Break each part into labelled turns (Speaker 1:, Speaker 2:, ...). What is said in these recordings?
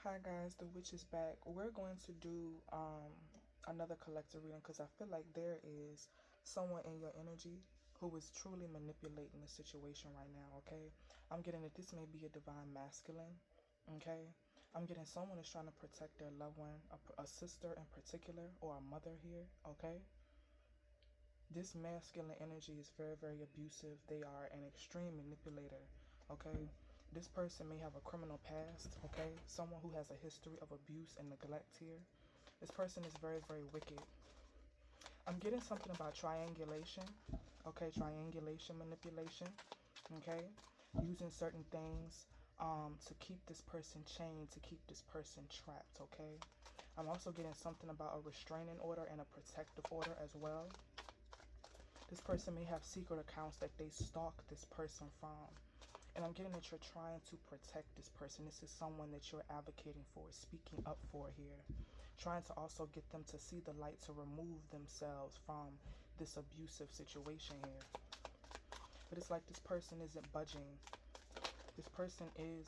Speaker 1: Hi guys, the witch is back. We're going to do another collective reading because I feel like there is someone in your energy who is truly manipulating the situation right now, okay? I'm getting that this may be a divine masculine, okay? I'm getting someone is trying to protect their loved one, a sister in particular, or a mother here, okay? This masculine energy is very, very abusive. They are an extreme manipulator, okay? This person may have a criminal past, okay? Someone who has a history of abuse and neglect here. This person is very, very wicked. I'm getting something about triangulation, okay? Triangulation manipulation, okay? Using certain things to keep this person chained, to keep this person trapped, okay? I'm also getting something about a restraining order and a protective order as well. This person may have secret accounts that they stalk this person from. And I'm getting that you're trying to protect this person. This is someone that you're advocating for, speaking up for here. Trying to also get them to see the light, to remove themselves from this abusive situation here. But it's like this person isn't budging. This person is,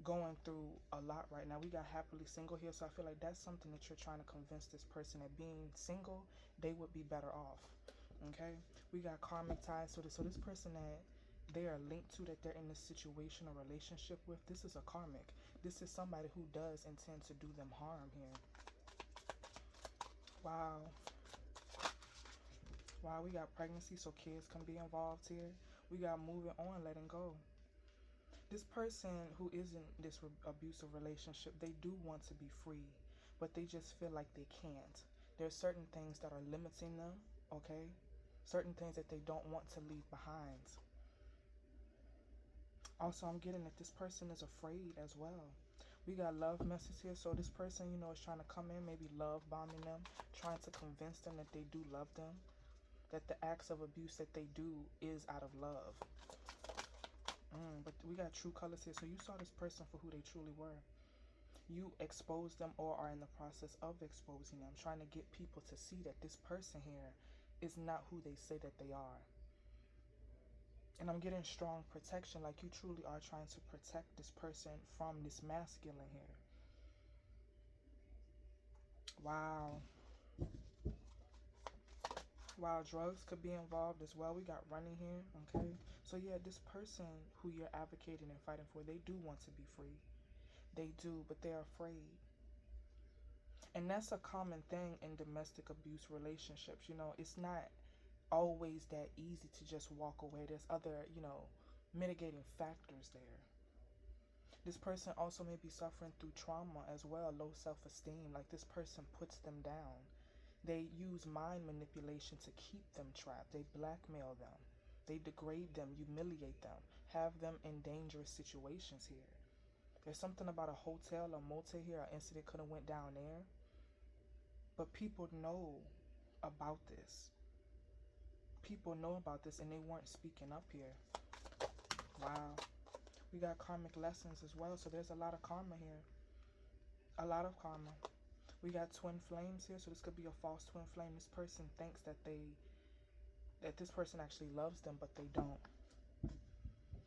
Speaker 1: going through a lot right now. We got happily single here, so I feel like that's something that you're trying to convince this person that being single, they would be better off. Okay, we got karmic ties to this. So this person that they are linked to, that they're in this situation or relationship with, this is a karmic. This is somebody who does intend to do them harm here. Wow. Wow, we got pregnancy, so kids can be involved here. We got moving on, letting go. This person who is in this abusive relationship, they do want to be free, but they just feel like they can't. There are certain things that are limiting them, okay? Certain things that they don't want to leave behind. Also, I'm getting that this person is afraid as well. We got love message here, so this person, is trying to come in, maybe love bombing them, trying to convince them that they do love them, that the acts of abuse that they do is out of love. But we got true colors here. So you saw this person for who they truly were. You exposed them or are in the process of exposing them, trying to get people to see that this person here is not who they say that they are. And I'm getting strong protection, like you truly are trying to protect this person from this masculine here. Wow. Wow, drugs could be involved as well. We got running here, okay? So yeah, this person who you're advocating and fighting for, they do want to be free. They do, but they're afraid. And that's a common thing in domestic abuse relationships. It's not always that easy to just walk away. There's other, mitigating factors there. This person also may be suffering through trauma as well, low self-esteem. Like this person puts them down. They use mind manipulation to keep them trapped. They blackmail them. They degrade them, humiliate them, have them in dangerous situations here. There's something about a hotel, a motel here, an incident could have went down there. But people know about this. People know about this and they weren't speaking up here. Wow. We got karmic lessons as well. So there's a lot of karma here. A lot of karma. We got twin flames here. So this could be a false twin flame. This person thinks that this person actually loves them, but they don't.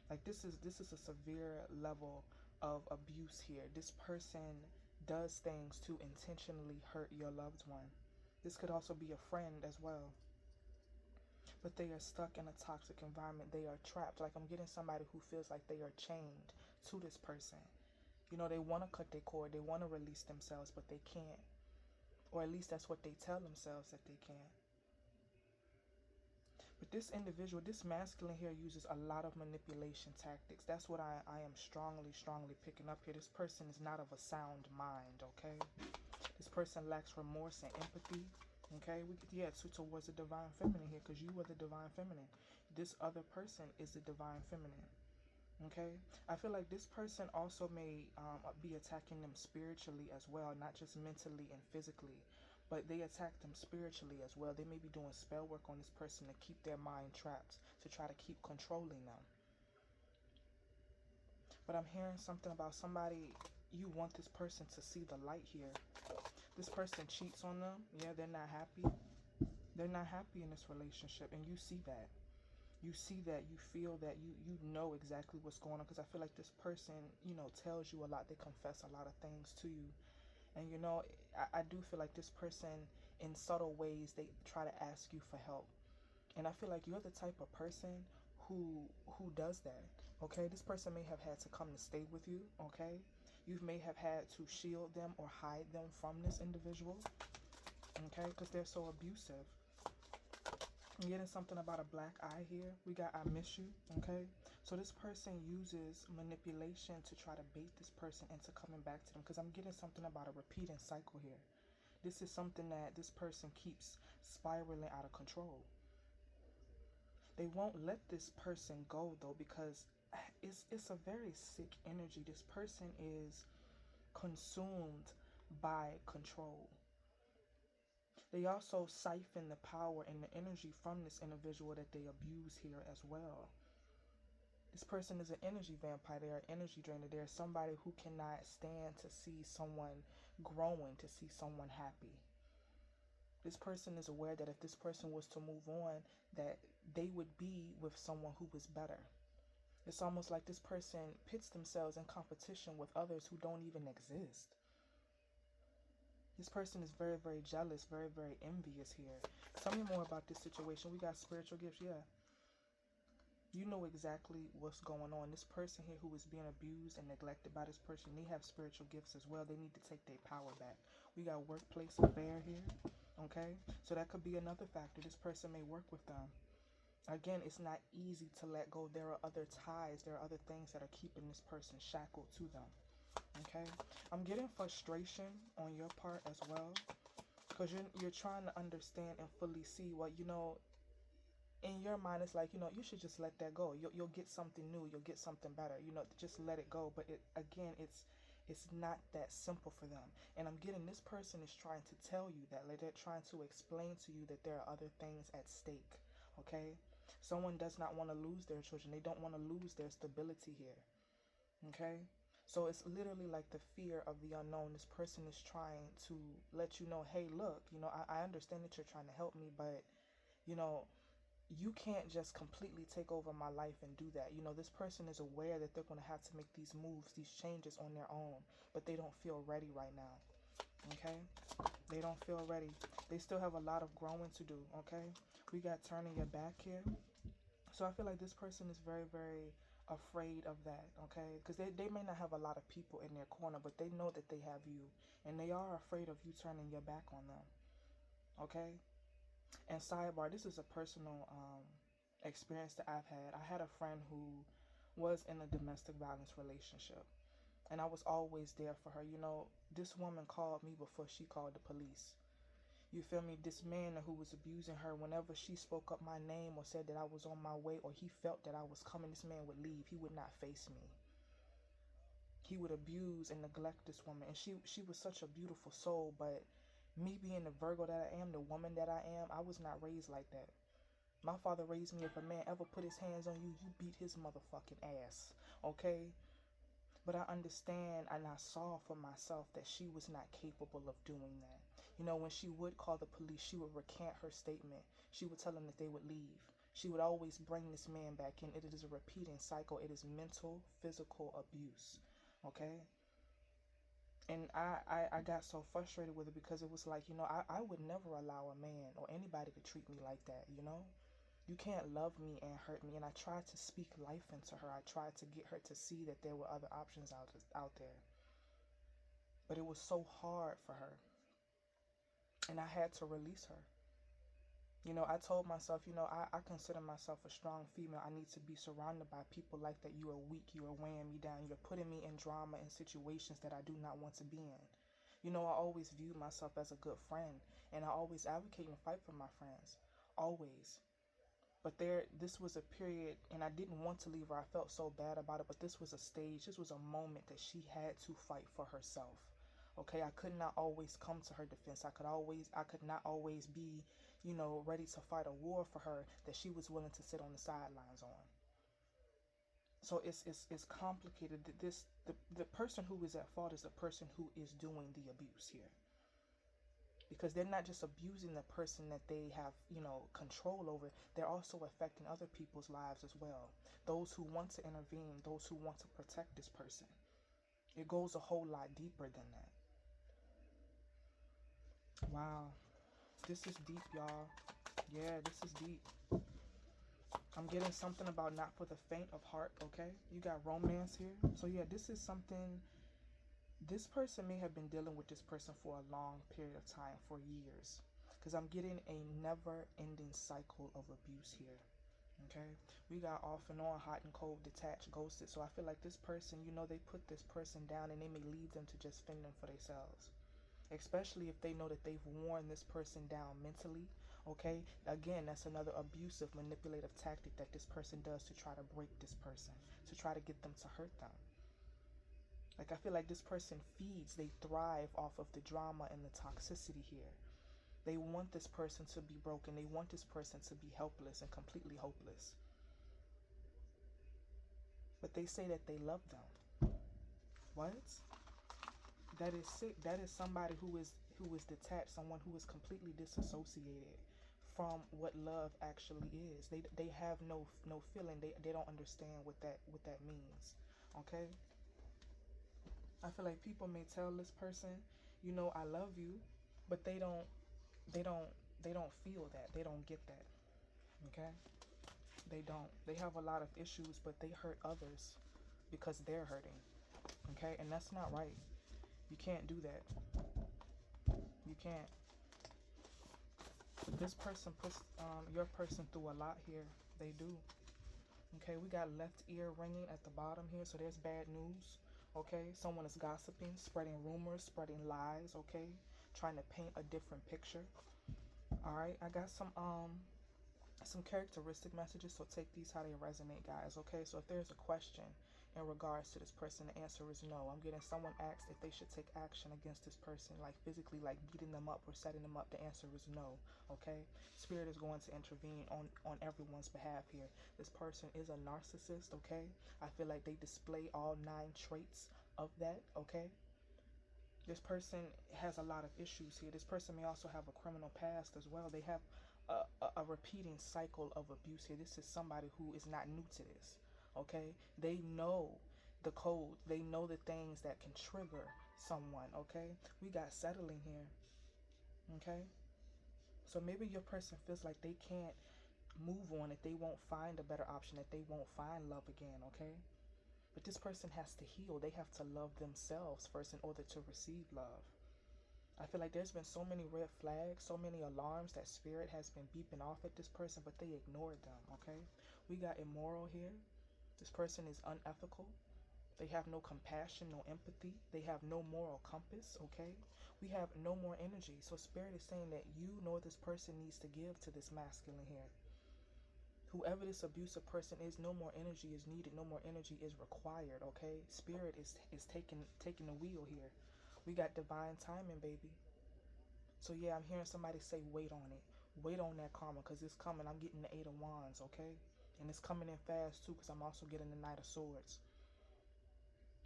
Speaker 1: Like this is a severe level of abuse here. This person does things to intentionally hurt your loved one. This could also be a friend as well. But they are stuck in a toxic environment. They are trapped. Like I'm getting somebody who feels like they are chained to this person. They want to cut their cord. They want to release themselves, but they can't. Or at least that's what they tell themselves that they can't. But this individual, this masculine here uses a lot of manipulation tactics. That's what I am strongly picking up here. This person is not of a sound mind, okay? This person lacks remorse and empathy, okay? Towards the divine feminine here, because you are the divine feminine. This other person is the divine feminine, okay? I feel like this person also may be attacking them spiritually as well, not just mentally and physically, but they attack them spiritually as well. They may be doing spell work on this person to keep their mind trapped, to try to keep controlling them. But I'm hearing something about somebody, you want this person to see the light here. This person cheats on them. Yeah, they're not happy. They're not happy in this relationship, and you see that. You see that, you feel that, you know exactly what's going on, because I feel like this person, tells you a lot. They confess a lot of things to you. And I do feel like this person, in subtle ways, they try to ask you for help. And I feel like you're the type of person who does that. Okay, this person may have had to come to stay with you. Okay, you may have had to shield them or hide them from this individual. Okay, because they're so abusive. I'm getting something about a black eye here. We got I miss you. Okay, so this person uses manipulation to try to bait this person into coming back to them, because I'm getting something about a repeating cycle here. This is something that this person keeps spiraling out of control. They won't let this person go though, because it's a very sick energy. This person is consumed by control. They also siphon the power and the energy from this individual that they abuse here as well. This person is an energy vampire. They are energy drainer. They're somebody who cannot stand to see someone growing, to see someone happy. This person is aware that if this person was to move on, that they would be with someone who was better. It's almost like this person pits themselves in competition with others who don't even exist. This person is very, very jealous, very, very envious here. Tell me more about this situation. We got spiritual gifts, yeah. You know exactly what's going on. This person here who is being abused and neglected by this person, they have spiritual gifts as well. They need to take their power back. We got workplace affair here, okay? So that could be another factor. This person may work with them. Again, it's not easy to let go. There are other ties. There are other things that are keeping this person shackled to them, okay? I'm getting frustration on your part as well, because you're trying to understand and fully see what, in your mind, it's like, you should just let that go. You'll get something new. You'll get something better. Just let it go. But it's not that simple for them. And I'm getting this person is trying to tell you that, like, they're trying to explain to you that there are other things at stake. Okay, someone does not want to lose their children. They don't want to lose their stability here. Okay, so it's literally like the fear of the unknown. This person is trying to let you know, hey, look, I understand that you're trying to help me, but you can't just completely take over my life and do that. This person is aware that they're going to have to make these moves, these changes on their own, but they don't feel ready right now. Okay? They don't feel ready. They still have a lot of growing to do. Okay? We got turning your back here. So I feel like this person is very, very afraid of that. Okay? Because they may not have a lot of people in their corner, but they know that they have you. And they are afraid of you turning your back on them. Okay? And sidebar, this is a personal experience that I've had. I had a friend who was in a domestic violence relationship, and I was always there for her. This woman called me before she called the police. You feel me? This man who was abusing her, whenever she spoke up my name or said that I was on my way, or he felt that I was coming, this man would leave. He would not face me. He would abuse and neglect this woman. And she was such a beautiful soul, but me being the Virgo that I am, the woman that I am, I was not raised like that. My father raised me, if a man ever put his hands on you, you beat his motherfucking ass, okay? But I understand, and I saw for myself that she was not capable of doing that. When she would call the police, she would recant her statement. She would tell them that they would leave. She would always bring this man back in. It is a repeating cycle. It is mental, physical abuse, okay? And I got so frustrated with it, because it was like, I would never allow a man or anybody to treat me like that, You can't love me and hurt me. And I tried to speak life into her. I tried to get her to see that there were other options out there. But it was so hard for her. And I had to release her. I told myself, I consider myself a strong female. I need to be surrounded by people like that. You are weak. You are weighing me down. You're putting me in drama and situations that I do not want to be in. I always viewed myself as a good friend. And I always advocate and fight for my friends. Always. But this was a period, and I didn't want to leave her. I felt so bad about it, but this was a stage. This was a moment that she had to fight for herself. Okay, I could not always come to her defense. I could not always be, ready to fight a war for her that she was willing to sit on the sidelines on. So it's complicated. The person who is at fault is the person who is doing the abuse here. because they're not just abusing the person that they have, control over. They're also affecting other people's lives as well. Those who want to intervene, those who want to protect this person. It goes a whole lot deeper than that. Wow. This is deep, y'all. Yeah, this is deep. I'm getting something about not for the faint of heart, okay? You got romance here. So yeah, this is something. This person may have been dealing with this person for a long period of time, for years. Because I'm getting a never-ending cycle of abuse here. Okay? We got off and on, hot and cold, detached, ghosted. So I feel like this person, they put this person down and they may leave them to just fend them for themselves. Especially if they know that they've worn this person down mentally. Okay? Again, that's another abusive, manipulative tactic that this person does to try to break this person, to try to get them to hurt them. Like, I feel like this person feeds, they thrive off of the drama and the toxicity here. They want this person to be broken. They want this person to be helpless and completely hopeless. But they say that they love them. What? That is sick. That is somebody who is detached, someone who is completely disassociated from what love actually is. They have no feeling. They don't understand what that means. Okay? I feel like people may tell this person, I love you, but they don't feel that. They don't get that. Okay? They don't. They have a lot of issues, but they hurt others because they're hurting. Okay? And that's not right. You can't do that. You can't. This person puts your person through a lot here. They do. Okay, we got left ear ringing at the bottom here, so there's bad news. Okay, someone is gossiping, spreading rumors, spreading lies. Okay, trying to paint a different picture. All right, I got some characteristic messages, so take these how they resonate, guys. Okay, so if there's a question in regards to this person, the answer is no. I'm getting someone asked if they should take action against this person, like physically, like beating them up or setting them up. The answer is no. Okay, Spirit is going to intervene on everyone's behalf here. This person is a narcissist. Okay, I feel like they display all 9 traits of that. Okay, this person has a lot of issues here. This person may also have a criminal past as well. They have a repeating cycle of abuse here. This is somebody who is not new to this. Okay, they know the code. They know the things that can trigger someone. Okay, we got settling here. Okay, so maybe your person feels like they can't move on, that they won't find a better option, that they won't find love again. Okay, but this person has to heal. They have to love themselves first in order to receive love. I feel like there's been so many red flags, so many alarms that Spirit has been beeping off at this person, but they ignored them. Okay, we got immoral here. This person is unethical. They have no compassion, no empathy. They have no moral compass. Okay, we have no more energy. So Spirit is saying that you nor this person needs to give to this masculine here. Whoever this abusive person is, no more energy is needed. No more energy is required. Okay, Spirit is taking the wheel here. We got divine timing, baby. So yeah, I'm hearing somebody say, wait on it. Wait on that karma, because it's coming. I'm getting the 8 of Wands, okay? And it's coming in fast, too, because I'm also getting the Knight of Swords.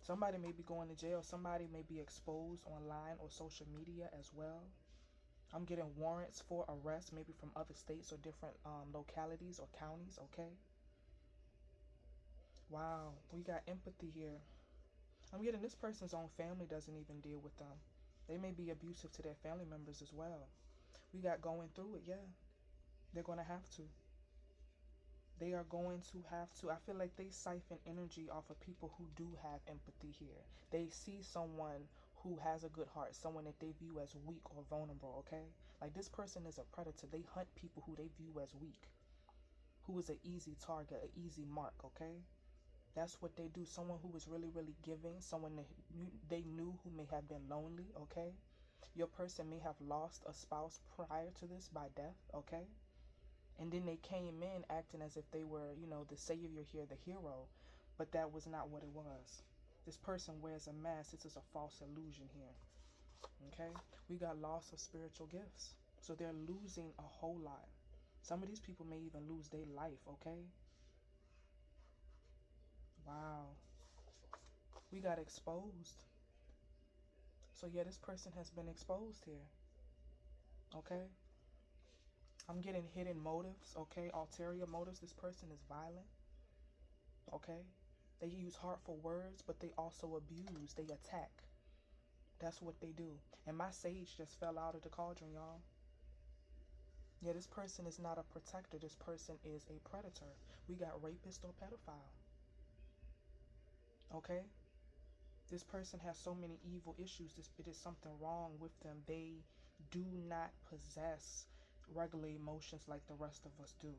Speaker 1: Somebody may be going to jail. Somebody may be exposed online or social media as well. I'm getting warrants for arrest, maybe from other states or different localities or counties, okay? Wow, we got empathy here. I'm getting this person's own family doesn't even deal with them. They may be abusive to their family members as well. We got going through it, yeah. They're going to have to. They are going to have to. I feel like they siphon energy off of people who do have empathy here. They see someone who has a good heart, someone that they view as weak or vulnerable, okay? Like, this person is a predator. They hunt people who they view as weak, who is an easy target, an easy mark, okay? That's what they do. Someone who is really, really giving, someone that they knew who may have been lonely, okay? Your person may have lost a spouse prior to this by death, okay? And then they came in acting as if they were, the savior here, the hero. But that was not what it was. This person wears a mask. This is a false illusion here, okay? We got loss of spiritual gifts. So they're losing a whole lot. Some of these people may even lose their life, okay? Wow. We got exposed. So yeah, this person has been exposed here. Okay? I'm getting hidden motives, okay? Ulterior motives. This person is violent, okay? They use hurtful words, but they also abuse. They attack. That's what they do. And my sage just fell out of the cauldron, y'all. Yeah, this person is not a protector. This person is a predator. We got rapist or pedophile. Okay? This person has so many evil issues. It is something wrong with them. They do not possess regular emotions like the rest of us do.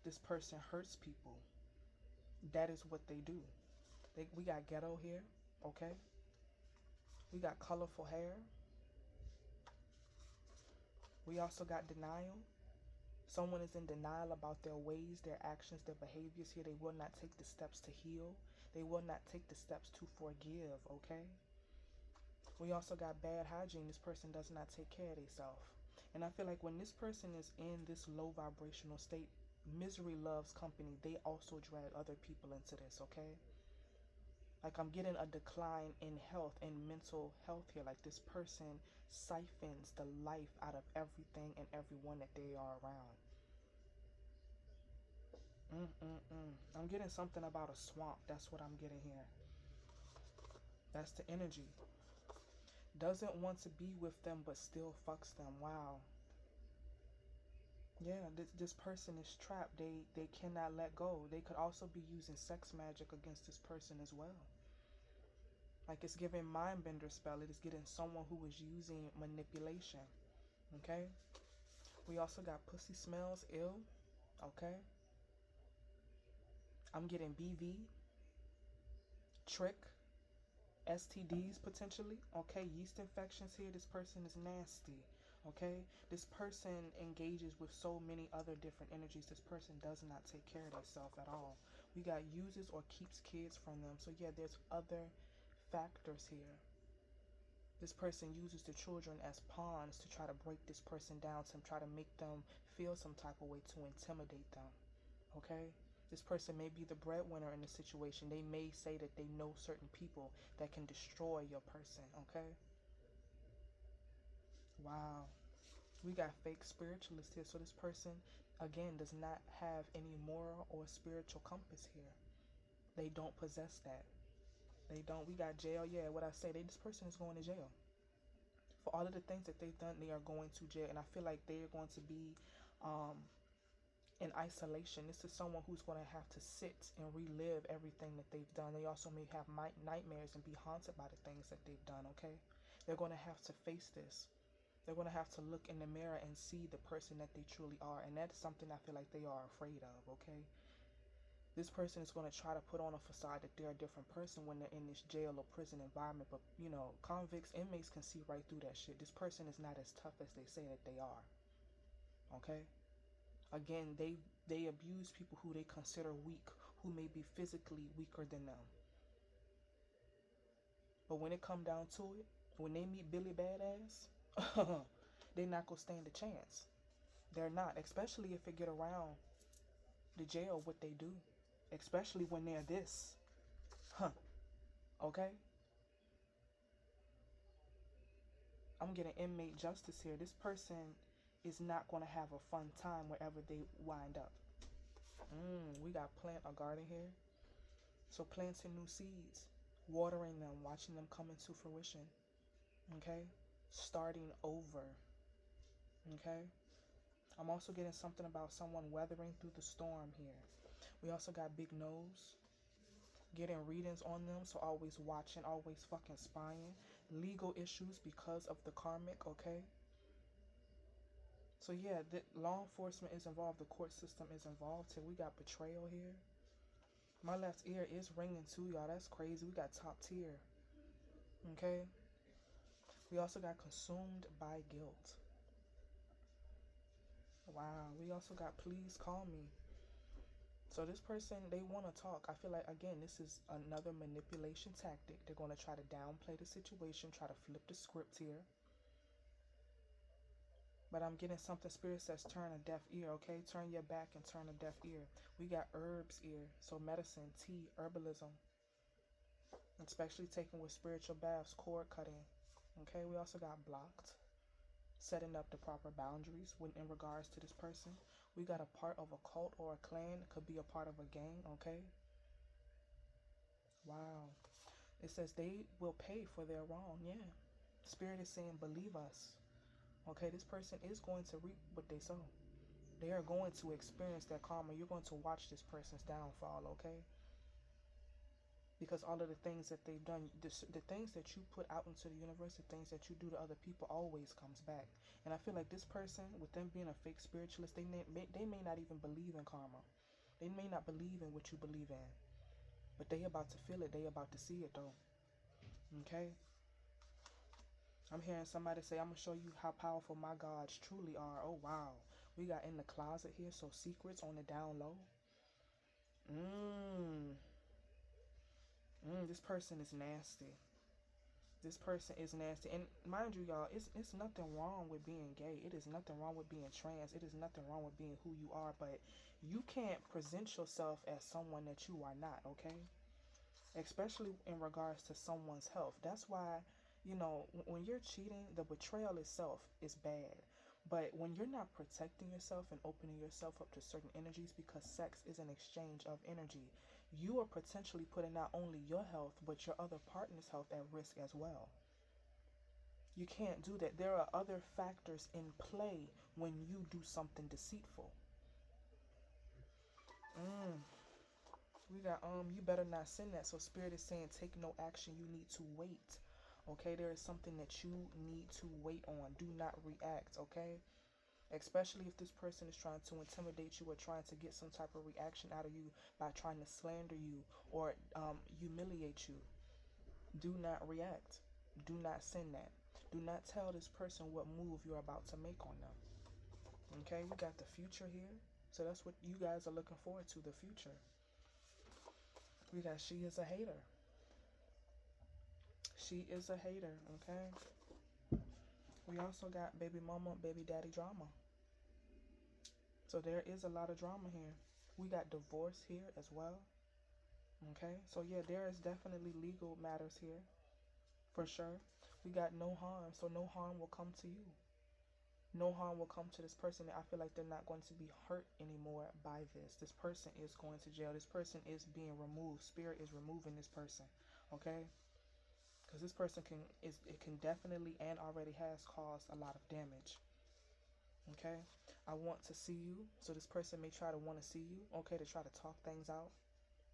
Speaker 1: This person hurts people. That is what they do. We got ghetto here, okay? We got colorful hair. We also got denial. Someone is in denial about their ways, their actions, their behaviors here. They will not take the steps to heal. They will not take the steps to forgive, okay? We also got bad hygiene. This person does not take care of themselves. And I feel like when this person is in this low vibrational state, misery loves company. They also drag other people into this, okay? Like I'm getting a decline in health and mental health here. Like this person siphons the life out of everything and everyone that they are around. I'm getting something about a swamp. That's what I'm getting here. That's the energy. Doesn't want to be with them but still fucks them. Wow. Yeah, this person is trapped. They cannot let go. They could also be using sex magic against this person as well. Like it's giving mind bender spell. It is getting someone who is using manipulation. Okay? We also got pussy smells ill. Okay? I'm getting BV, trick, STDs potentially. Okay? Yeast infections here. This person is nasty. Okay? This person engages with so many other different energies. This person does not take care of themselves at all. We got uses or keeps kids from them. So yeah, there's other factors here. This person uses the children as pawns to try to break this person down, to try to make them feel some type of way, to intimidate them. Okay? This person may be the breadwinner in the situation. They may say that they know certain people that can destroy your person. Okay? Wow. We got fake spiritualists here. So this person, again, does not have any moral or spiritual compass here. They don't possess that. They don't. We got jail. Yeah, what I say, this person is going to jail. For all of the things that they've done, they are going to jail. And I feel like they're going to be in isolation. This is someone who's going to have to sit and relive everything that they've done. They also may have nightmares and be haunted by the things that they've done, okay? They're going to have to face this. They're going to have to look in the mirror and see the person that they truly are. And that's something I feel like they are afraid of, okay? This person is going to try to put on a facade that they're a different person when they're in this jail or prison environment. But, you know, convicts, inmates can see right through that shit. This person is not as tough as they say that they are. Okay? Again, they abuse people who they consider weak, who may be physically weaker than them. But when it come down to it, when they meet Billy Badass, they're not going to stand a chance. They're not, especially if it get around the jail, what they do. Especially when they're this. Okay? I'm getting inmate justice here. This person is not going to have a fun time wherever they wind up. We got plant a garden here. So planting new seeds, watering them, watching them come into fruition. Okay? Starting over. Okay? I'm also getting something about someone weathering through the storm here. We also got big nose. Getting readings on them, so always watching, always fucking spying. Legal issues because of the karmic, okay? So yeah, the law enforcement is involved. The court system is involved here. We got betrayal here. My left ear is ringing too, y'all. That's crazy. We got top tier. Okay? We also got consumed by guilt. Wow. We also got please call me. So this person, they want to talk. I feel like, again, this is another manipulation tactic. They're going to try to downplay the situation, try to flip the script here. But I'm getting something. Spirit says turn a deaf ear, okay? Turn your back and turn a deaf ear. We got herbs ear. So medicine, tea, herbalism. Especially taken with spiritual baths, cord cutting. Okay, we also got blocked. setting up the proper boundaries when in regards to this person. We got a part of a cult or a clan. It could be a part of a gang, okay? Wow. It says they will pay for their wrong. Yeah. Spirit is saying, believe us. Okay, this person is going to reap what they sow. They are going to experience that karma. You're going to watch this person's downfall, okay? Because all of the things that they've done, the things that you put out into the universe, the things that you do to other people always comes back. And I feel like this person, with them being a fake spiritualist, they may not even believe in karma. They may not believe in what you believe in. But they about to feel it. They about to see it, though. Okay? I'm hearing somebody say, I'm going to show you how powerful my gods truly are. Oh, wow. We got in the closet here, so secrets on the down low. This person is nasty. This person is nasty. And mind you, y'all, it's nothing wrong with being gay. It is nothing wrong with being trans. It is nothing wrong with being who you are. But you can't present yourself as someone that you are not, okay? Especially in regards to someone's health. That's why, you know, when you're cheating, the betrayal itself is bad. But when you're not protecting yourself and opening yourself up to certain energies, because sex is an exchange of energy, you are potentially putting not only your health, but your other partner's health at risk as well. You can't do that. There are other factors in play when you do something deceitful. We got, you better not send that. So Spirit is saying, take no action. You need to wait. Okay, there is something that you need to wait on. Do not react, okay? Especially if this person is trying to intimidate you or trying to get some type of reaction out of you by trying to slander you or humiliate you. Do not react. Do not send that. Do not tell this person what move you're about to make on them. Okay, we got the future here. So that's what you guys are looking forward to, the future. We got she is a hater. She is a hater, okay? We also got baby mama, baby daddy drama. So there is a lot of drama here. We got divorce here as well. Okay, so yeah, there is definitely legal matters here. For sure. We got no harm, so no harm will come to you. No harm will come to this person. I feel like they're not going to be hurt anymore by this. This person is going to jail. This person is being removed. Spirit is removing this person. Okay? Because this person can definitely and already has caused a lot of damage. Okay? I want to see you. So this person may try to want to see you. Okay, to try to talk things out.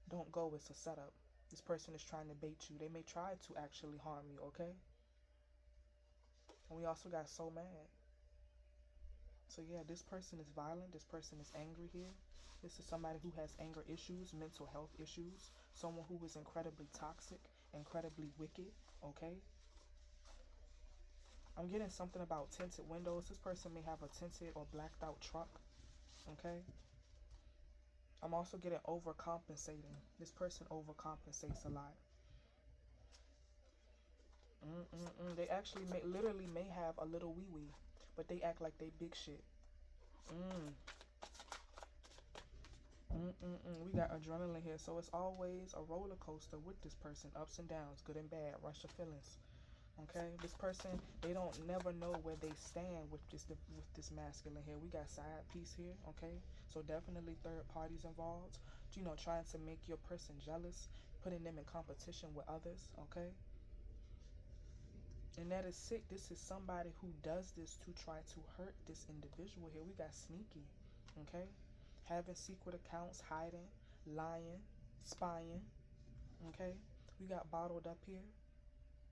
Speaker 1: Don't go. It's a setup. This person is trying to bait you. They may try to actually harm you. Okay? And we also got so mad. So yeah, this person is violent. This person is angry here. This is somebody who has anger issues, mental health issues. Someone who is incredibly toxic, incredibly wicked. Okay? I'm getting something about tinted windows. This person may have a tinted or blacked out truck. Okay? I'm also getting overcompensating. This person overcompensates a lot. They actually literally may have a little wee-wee, but they act like they big shit. We got adrenaline here, so it's always a roller coaster with this person. Ups and downs, good and bad, rush of feelings. Okay, this person, they don't never know where they stand with this masculine here. We got side piece here. Okay, so definitely third parties involved. You know, trying to make your person jealous, putting them in competition with others. Okay. And that is sick. This is somebody who does this to try to hurt this individual here. We got sneaky, okay? Having secret accounts, hiding, lying, spying, okay? We got bottled up here.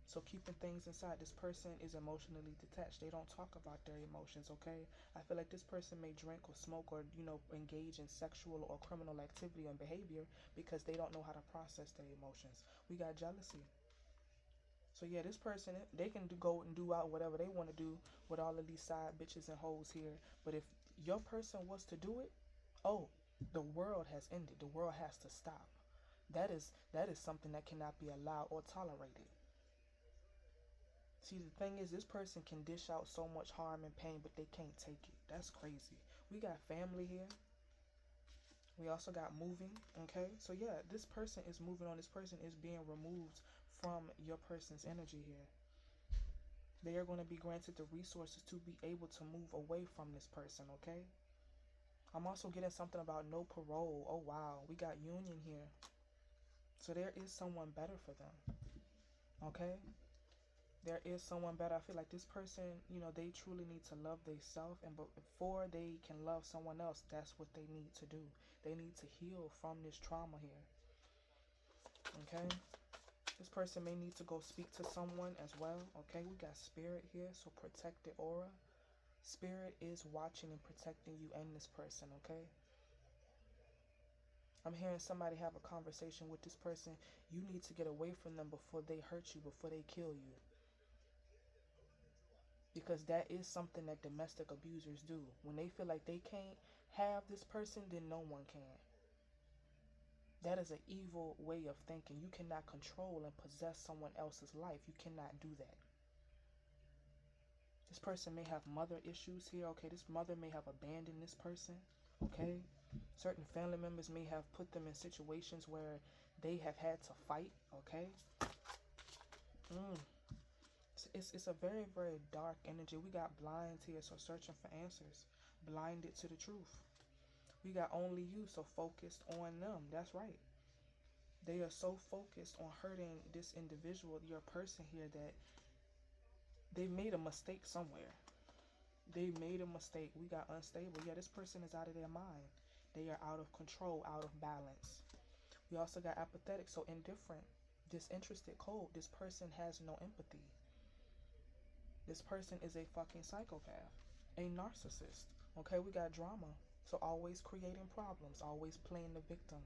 Speaker 1: So keeping things inside. This person is emotionally detached. They don't talk about their emotions, okay? I feel like this person may drink or smoke or, you know, engage in sexual or criminal activity and behavior because they don't know how to process their emotions. We got jealousy. So yeah, this person, they can go and do out whatever they want to do with all of these side bitches and hoes here. But if your person was to do it, oh, the world has ended. The world has to stop. That is something that cannot be allowed or tolerated. See, the thing is, this person can dish out so much harm and pain, but they can't take it. That's crazy. We got family here. We also got moving, okay? So yeah, this person is moving on. This person is being removed from your person's energy here. They are going to be granted the resources to be able to move away from this person, okay? I'm also getting something about no parole. Oh, wow. We got union here. So there is someone better for them, okay? There is someone better. I feel like this person, you know, they truly need to love themselves, and before they can love someone else, that's what they need to do. They need to heal from this trauma here, okay? This person may need to go speak to someone as well, okay? We got spirit here, so protected aura. Spirit is watching and protecting you and this person, okay? I'm hearing somebody have a conversation with this person. You need to get away from them before they hurt you, before they kill you. Because that is something that domestic abusers do. When they feel like they can't have this person, then no one can. That is an evil way of thinking. You cannot control and possess someone else's life. You cannot do that. This person may have mother issues here. Okay, this mother may have abandoned this person. Okay, certain family members may have put them in situations where they have had to fight. Okay, it's a very, very dark energy. We got blinds here, so searching for answers. Blinded to the truth. We got only you, so focused on them. That's right. They are so focused on hurting this individual, your person here, that they made a mistake somewhere. They made a mistake. We got unstable. Yeah, this person is out of their mind. They are out of control, out of balance. We also got apathetic, so indifferent, disinterested, cold. This person has no empathy. This person is a fucking psychopath, a narcissist. Okay, we got drama. So always creating problems, always playing the victim,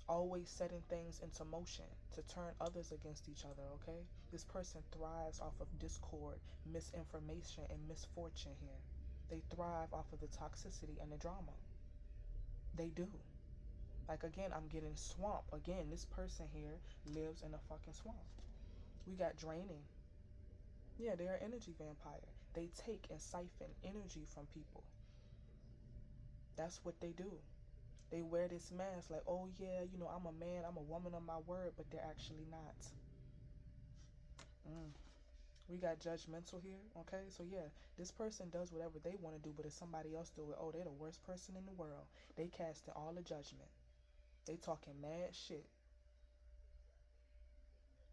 Speaker 1: always setting things into motion to turn others against each other, okay? This person thrives off of discord, misinformation, and misfortune here. They thrive off of the toxicity and the drama. They do. Like, again, I'm getting swamp. Again, this person here lives in a fucking swamp. We got draining. Yeah, they're an energy vampire. They take and siphon energy from people. That's what they do. They wear this mask like, oh yeah, you know, I'm a man, I'm a woman of my word, but they're actually not. We got judgmental here, okay? So yeah, this person does whatever they want to do, but if somebody else do it, oh, they're the worst person in the world. They casting all the judgment. They talking mad shit.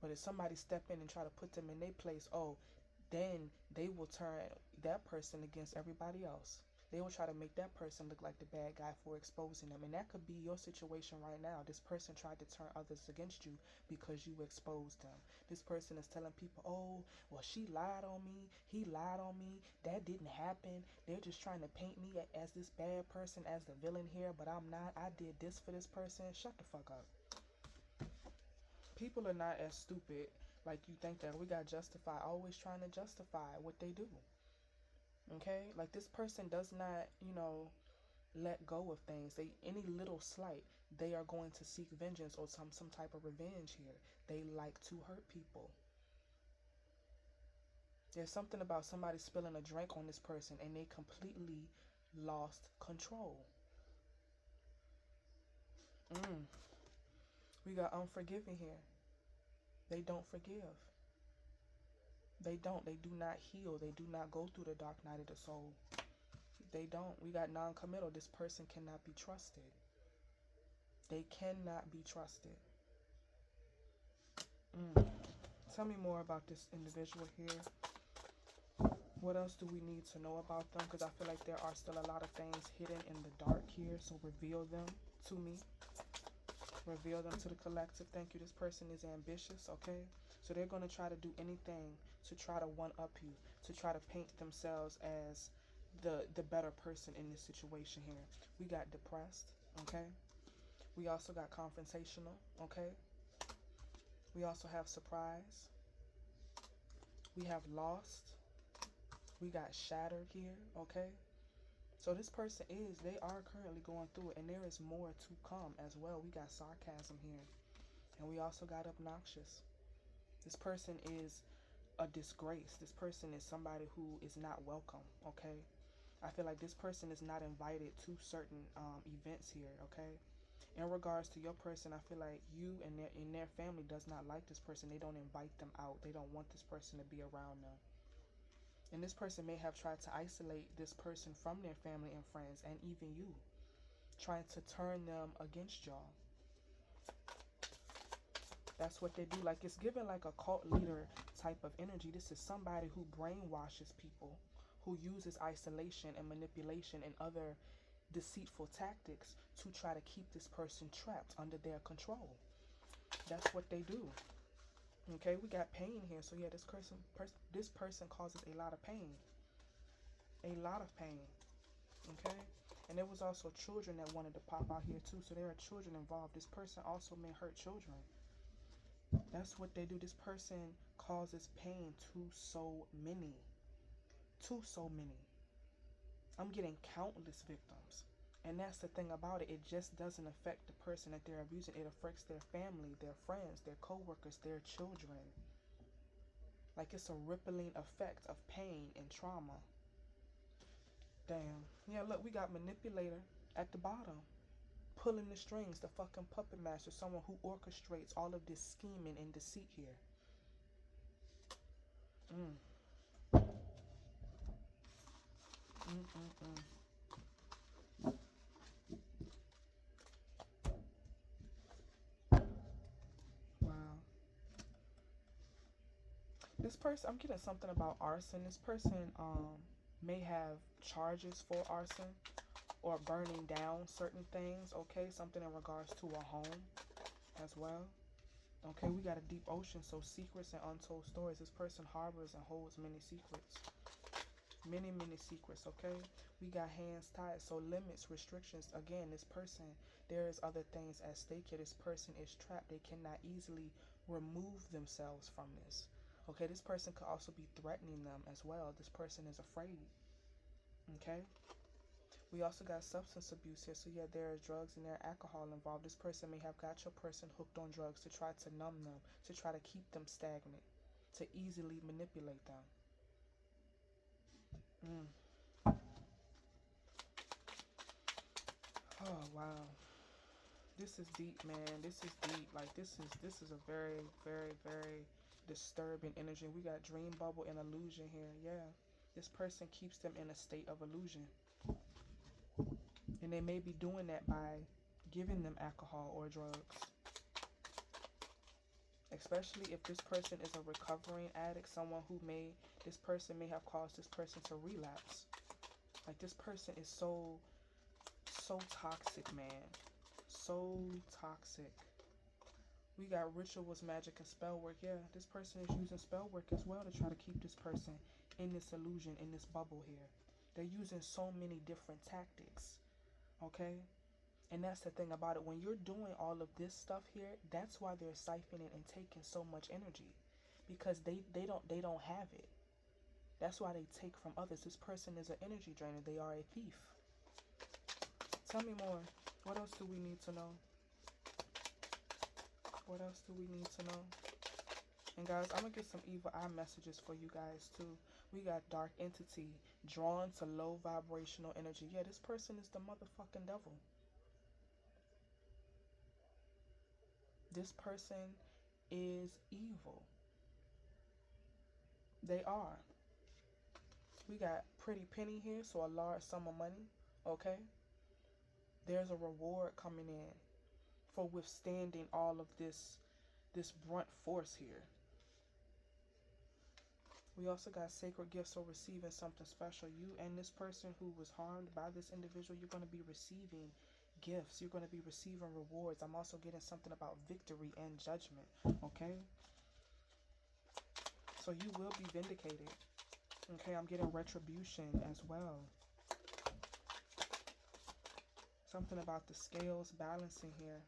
Speaker 1: But if somebody step in and try to put them in their place, oh, then they will turn that person against everybody else. They will try to make that person look like the bad guy for exposing them. And that could be your situation right now. This person tried to turn others against you because you exposed them. This person is telling people, oh, well, she lied on me. He lied on me. That didn't happen. They're just trying to paint me as this bad person, as the villain here, but I'm not. I did this for this person. Shut the fuck up. People are not as stupid like you think that. We got justify, always trying to justify what they do. Okay? Like, this person does not, you know, let go of things. They, any little slight, they are going to seek vengeance or some type of revenge here. They like to hurt people. There's something about somebody spilling a drink on this person and they completely lost control. We got unforgiving here. They don't forgive. They don't. They do not heal. They do not go through the dark night of the soul. They don't. We got non-committal. This person cannot be trusted. They cannot be trusted. Tell me more about this individual here. What else do we need to know about them? Because I feel like there are still a lot of things hidden in the dark here. So reveal them to me. Reveal them to the collective. Thank you. This person is ambitious, okay? So they're going to try to do anything to try to one-up you, to try to paint themselves as the better person in this situation here. We got depressed, okay? We also got confrontational, okay? We also have surprise. We have lost. We got shattered here, okay? So this person they are currently going through it, and there is more to come as well. We got sarcasm here. And we also got obnoxious. This person is a disgrace. This person is somebody who is not welcome, okay? I feel like this person is not invited to certain events here, okay? In regards to your person, I feel like you and their family does not like this person. They don't invite them out. They don't want this person to be around them. And this person may have tried to isolate this person from their family and friends, and even you, trying to turn them against y'all. That's what they do. Like, it's given like a cult leader type of energy. This is somebody who brainwashes people, who uses isolation and manipulation and other deceitful tactics to try to keep this person trapped under their control. That's what they do. Okay, we got pain here. So yeah, this person causes a lot of pain. A lot of pain. Okay? And there was also children that wanted to pop out here too. So there are children involved. This person also may hurt children. That's what they do. This person causes pain to so many. To so many. I'm getting countless victims. And that's the thing about it. It just doesn't affect the person that they're abusing. It affects their family, their friends, their co-workers, their children. Like, it's a rippling effect of pain and trauma. Damn. Yeah, look, we got manipulator at the bottom. Pulling the strings, the fucking puppet master. Someone who orchestrates all of this scheming and deceit here. Wow. This person, I'm getting something about arson. This person may have charges for arson or burning down certain things. Okay, something in regards to a home as well. Okay, we got a deep ocean, so secrets and untold stories. This person harbors and holds many secrets. Many, many secrets, okay? We got hands tied, so limits, restrictions. Again, this person, there is other things at stake here. This person is trapped. They cannot easily remove themselves from this. Okay, this person could also be threatening them as well. This person is afraid. Okay? We also got substance abuse here. So yeah, there is drugs and there are alcohol involved. This person may have got your person hooked on drugs to try to numb them, to try to keep them stagnant, to easily manipulate them. Oh wow. This is deep, man. This is deep. Like, this is a very, very, very disturbing energy. We got dream bubble and illusion here. Yeah. This person keeps them in a state of illusion. And they may be doing that by giving them alcohol or drugs. Especially if this person is a recovering addict, this person may have caused this person to relapse. Like, this person is so toxic, man. So toxic. We got rituals, magic, and spell work. Yeah, this person is using spell work as well to try to keep this person in this illusion, in this bubble here. They're using so many different tactics. Okay? And that's the thing about it. When you're doing all of this stuff here, that's why they're siphoning and taking so much energy. Because they don't have it. That's why they take from others. This person is an energy drainer. They are a thief. Tell me more. What else do we need to know? What else do we need to know? And guys, I'm going to get some evil eye messages for you guys too. We got dark entity, drawn to low vibrational energy. Yeah, this person is the motherfucking devil. This person is evil. They are. We got pretty penny here, so a large sum of money. Okay? There's a reward coming in for withstanding all of this brunt force here. We also got sacred gifts, or receiving something special. You and this person who was harmed by this individual, you're going to be receiving gifts. You're going to be receiving rewards. I'm also getting something about victory and judgment. Okay? So you will be vindicated. Okay, I'm getting retribution as well. Something about the scales balancing here.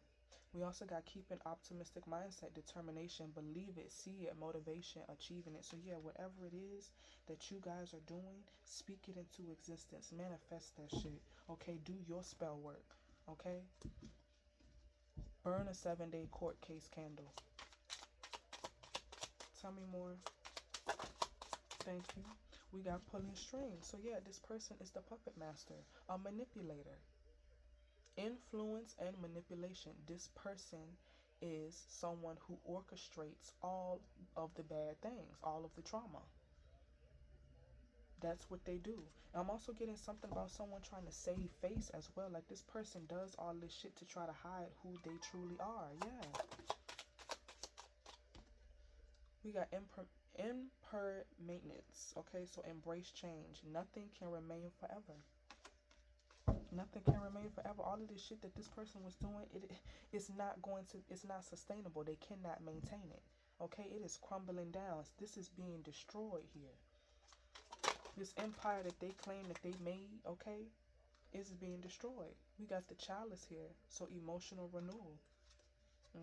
Speaker 1: We also got keeping optimistic mindset, determination, believe it, see it, motivation, achieving it. So yeah, whatever it is that you guys are doing, speak it into existence. Manifest that shit. Okay, do your spell work. Okay? Burn a 7-day court case candle. Tell me more. Thank you. We got pulling strings. So yeah, this person is the puppet master, a manipulator. Influence and manipulation. This person is someone who orchestrates all of the bad things, all of the trauma. That's what they do. And I'm also getting something about someone trying to save face as well. Like this person does all this shit to try to hide who they truly are. Yeah. We got impermanence. Okay, so embrace change. Nothing can remain forever. Nothing can remain forever. All of this shit that this person was doing, it's not sustainable. They cannot maintain it. Okay, it is crumbling down. This is being destroyed here. This empire that they claim that they made, okay, is being destroyed. We got the chalice here, so emotional renewal.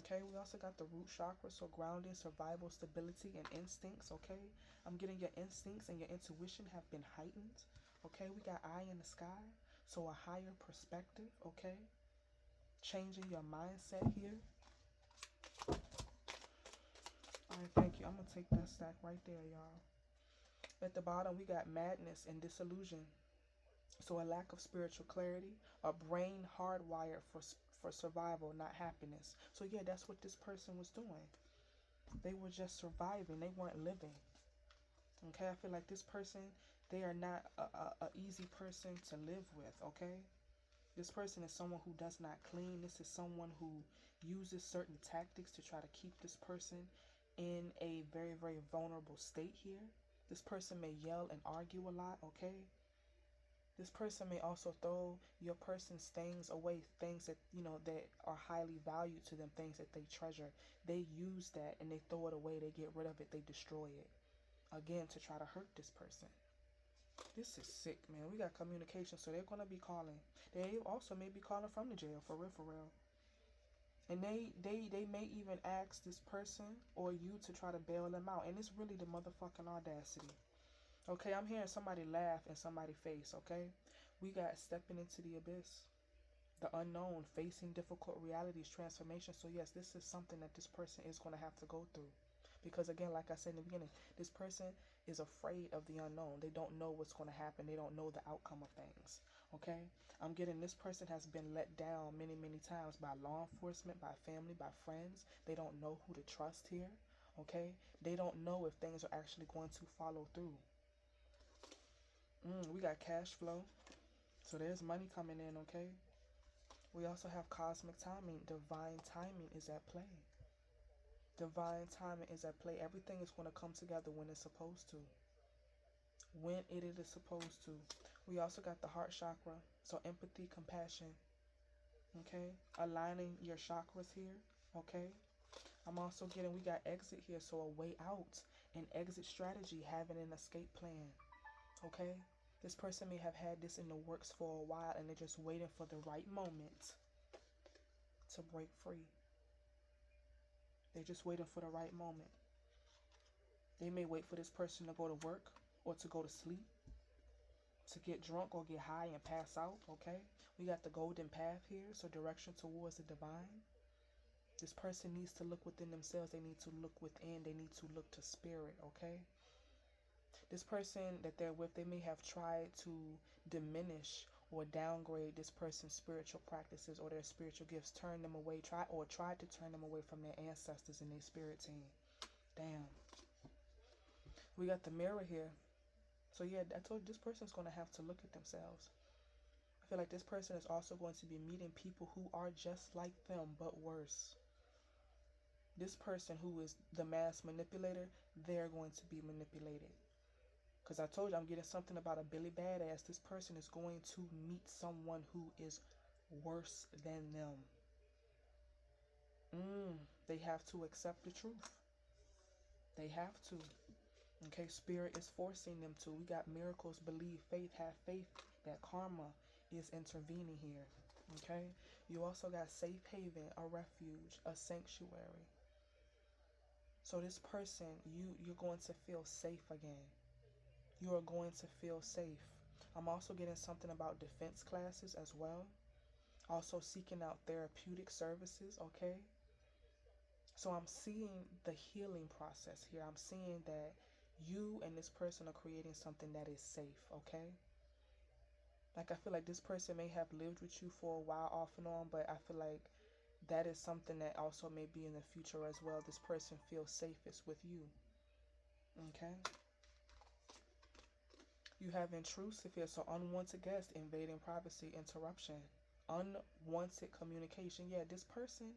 Speaker 1: Okay, we also got the root chakra, so grounding, survival, stability, and instincts. Okay, I'm getting your instincts and your intuition have been heightened. Okay, we got eye in the sky, so a higher perspective. Okay, changing your mindset here. All right, thank you. I'm gonna take that stack right there, y'all. At the bottom, we got madness and disillusion. So a lack of spiritual clarity, a brain hardwired for survival, not happiness. So yeah, that's what this person was doing. They were just surviving. They weren't living. Okay, I feel like this person, they are not a easy person to live with. Okay, this person is someone who does not clean. This is someone who uses certain tactics to try to keep this person in a very, very vulnerable state here. This person may yell and argue a lot. Okay, this person may also throw your person's things away, things that, that are highly valued to them, things that they treasure. They use that and they throw it away. They get rid of it. They destroy it. Again, to try to hurt this person. This is sick, man. We got communication, so they're going to be calling. They also may be calling from the jail, for real, for real. And they may even ask this person or you to try to bail them out. And it's really the motherfucking audacity. Okay, I'm hearing somebody laugh in somebody's face, okay? We got stepping into the abyss. The unknown, facing difficult realities, transformation. So yes, this is something that this person is going to have to go through. Because again, like I said in the beginning, this person is afraid of the unknown. They don't know what's going to happen. They don't know the outcome of things, okay? I'm getting this person has been let down many, many times by law enforcement, by family, by friends. They don't know who to trust here, okay? They don't know if things are actually going to follow through. We got cash flow. So there's money coming in, okay? We also have cosmic timing. Divine timing is at play. Divine timing is at play. Everything is going to come together when it's supposed to. When it is supposed to. We also got the heart chakra. So empathy, compassion. Okay? Aligning your chakras here. Okay? I'm also getting, we got exit here. So a way out. An exit strategy. Having an escape plan. Okay? This person may have had this in the works for a while and they're just waiting for the right moment to break free. They're just waiting for the right moment. They may wait for this person to go to work or to go to sleep, to get drunk or get high and pass out, okay? We got the golden path here, so direction towards the divine. This person needs to look within themselves. They need to look within. They need to look to spirit, okay? This person that they're with, they may have tried to diminish or downgrade this person's spiritual practices or their spiritual gifts, turn them away, tried to turn them away from their ancestors and their spirit team. Damn. We got the mirror here. So yeah, I told you this person's going to have to look at themselves. I feel like this person is also going to be meeting people who are just like them, but worse. This person who is the mass manipulator, they're going to be manipulated. Because I told you I'm getting something about a Billy Badass. This person is going to meet someone who is worse than them. They have to accept the truth. They have to. Okay, spirit is forcing them to. We got miracles, believe, faith, have faith that karma is intervening here. Okay, you also got safe haven, a refuge, a sanctuary. So this person, you're going to feel safe again. You are going to feel safe. I'm also getting something about defense classes as well. Also seeking out therapeutic services, okay? So I'm seeing the healing process here. I'm seeing that you and this person are creating something that is safe, okay? Like, I feel like this person may have lived with you for a while off and on, but I feel like that is something that also may be in the future as well. This person feels safest with you. Okay? You have intrusive here, so unwanted guest, invading privacy, interruption, unwanted communication. Yeah, this person,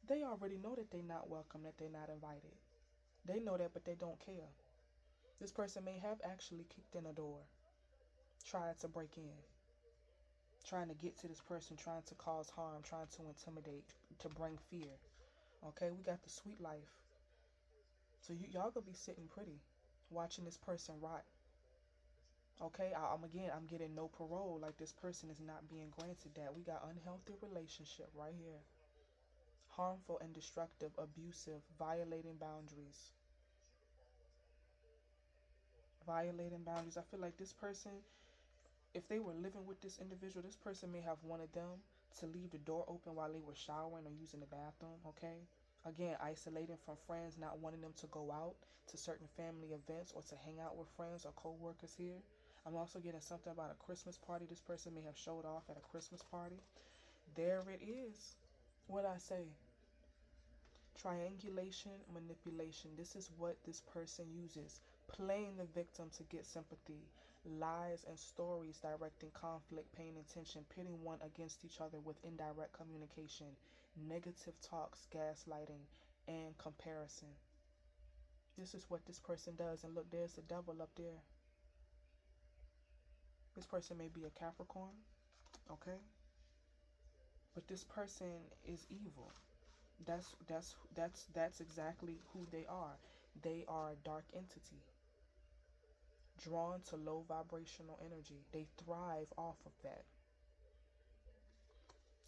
Speaker 1: they already know that they're not welcome, that they're not invited. They know that, but they don't care. This person may have actually kicked in a door, tried to break in, trying to get to this person, trying to cause harm, trying to intimidate, to bring fear. Okay, we got the sweet life. So y'all gonna be sitting pretty, watching this person rot. Okay, I'm getting no parole. Like, this person is not being granted that. We got unhealthy relationship right here. Harmful and destructive, abusive, violating boundaries. Violating boundaries. I feel like this person, if they were living with this individual, this person may have wanted them to leave the door open while they were showering or using the bathroom, okay? Again, isolating from friends, not wanting them to go out to certain family events or to hang out with friends or co-workers here. I'm also getting something about a Christmas party. This person may have showed off at a Christmas party. There it is. What I say? Triangulation, manipulation. This is what this person uses. Playing the victim to get sympathy. Lies and stories directing conflict, pain, and tension, pitting one against each other with indirect communication. Negative talks, gaslighting, and comparison. This is what this person does. And look, there's the devil up there. This person may be a Capricorn, okay? But this person is evil. That's exactly who they are. They are a dark entity, drawn to low vibrational energy. They thrive off of that.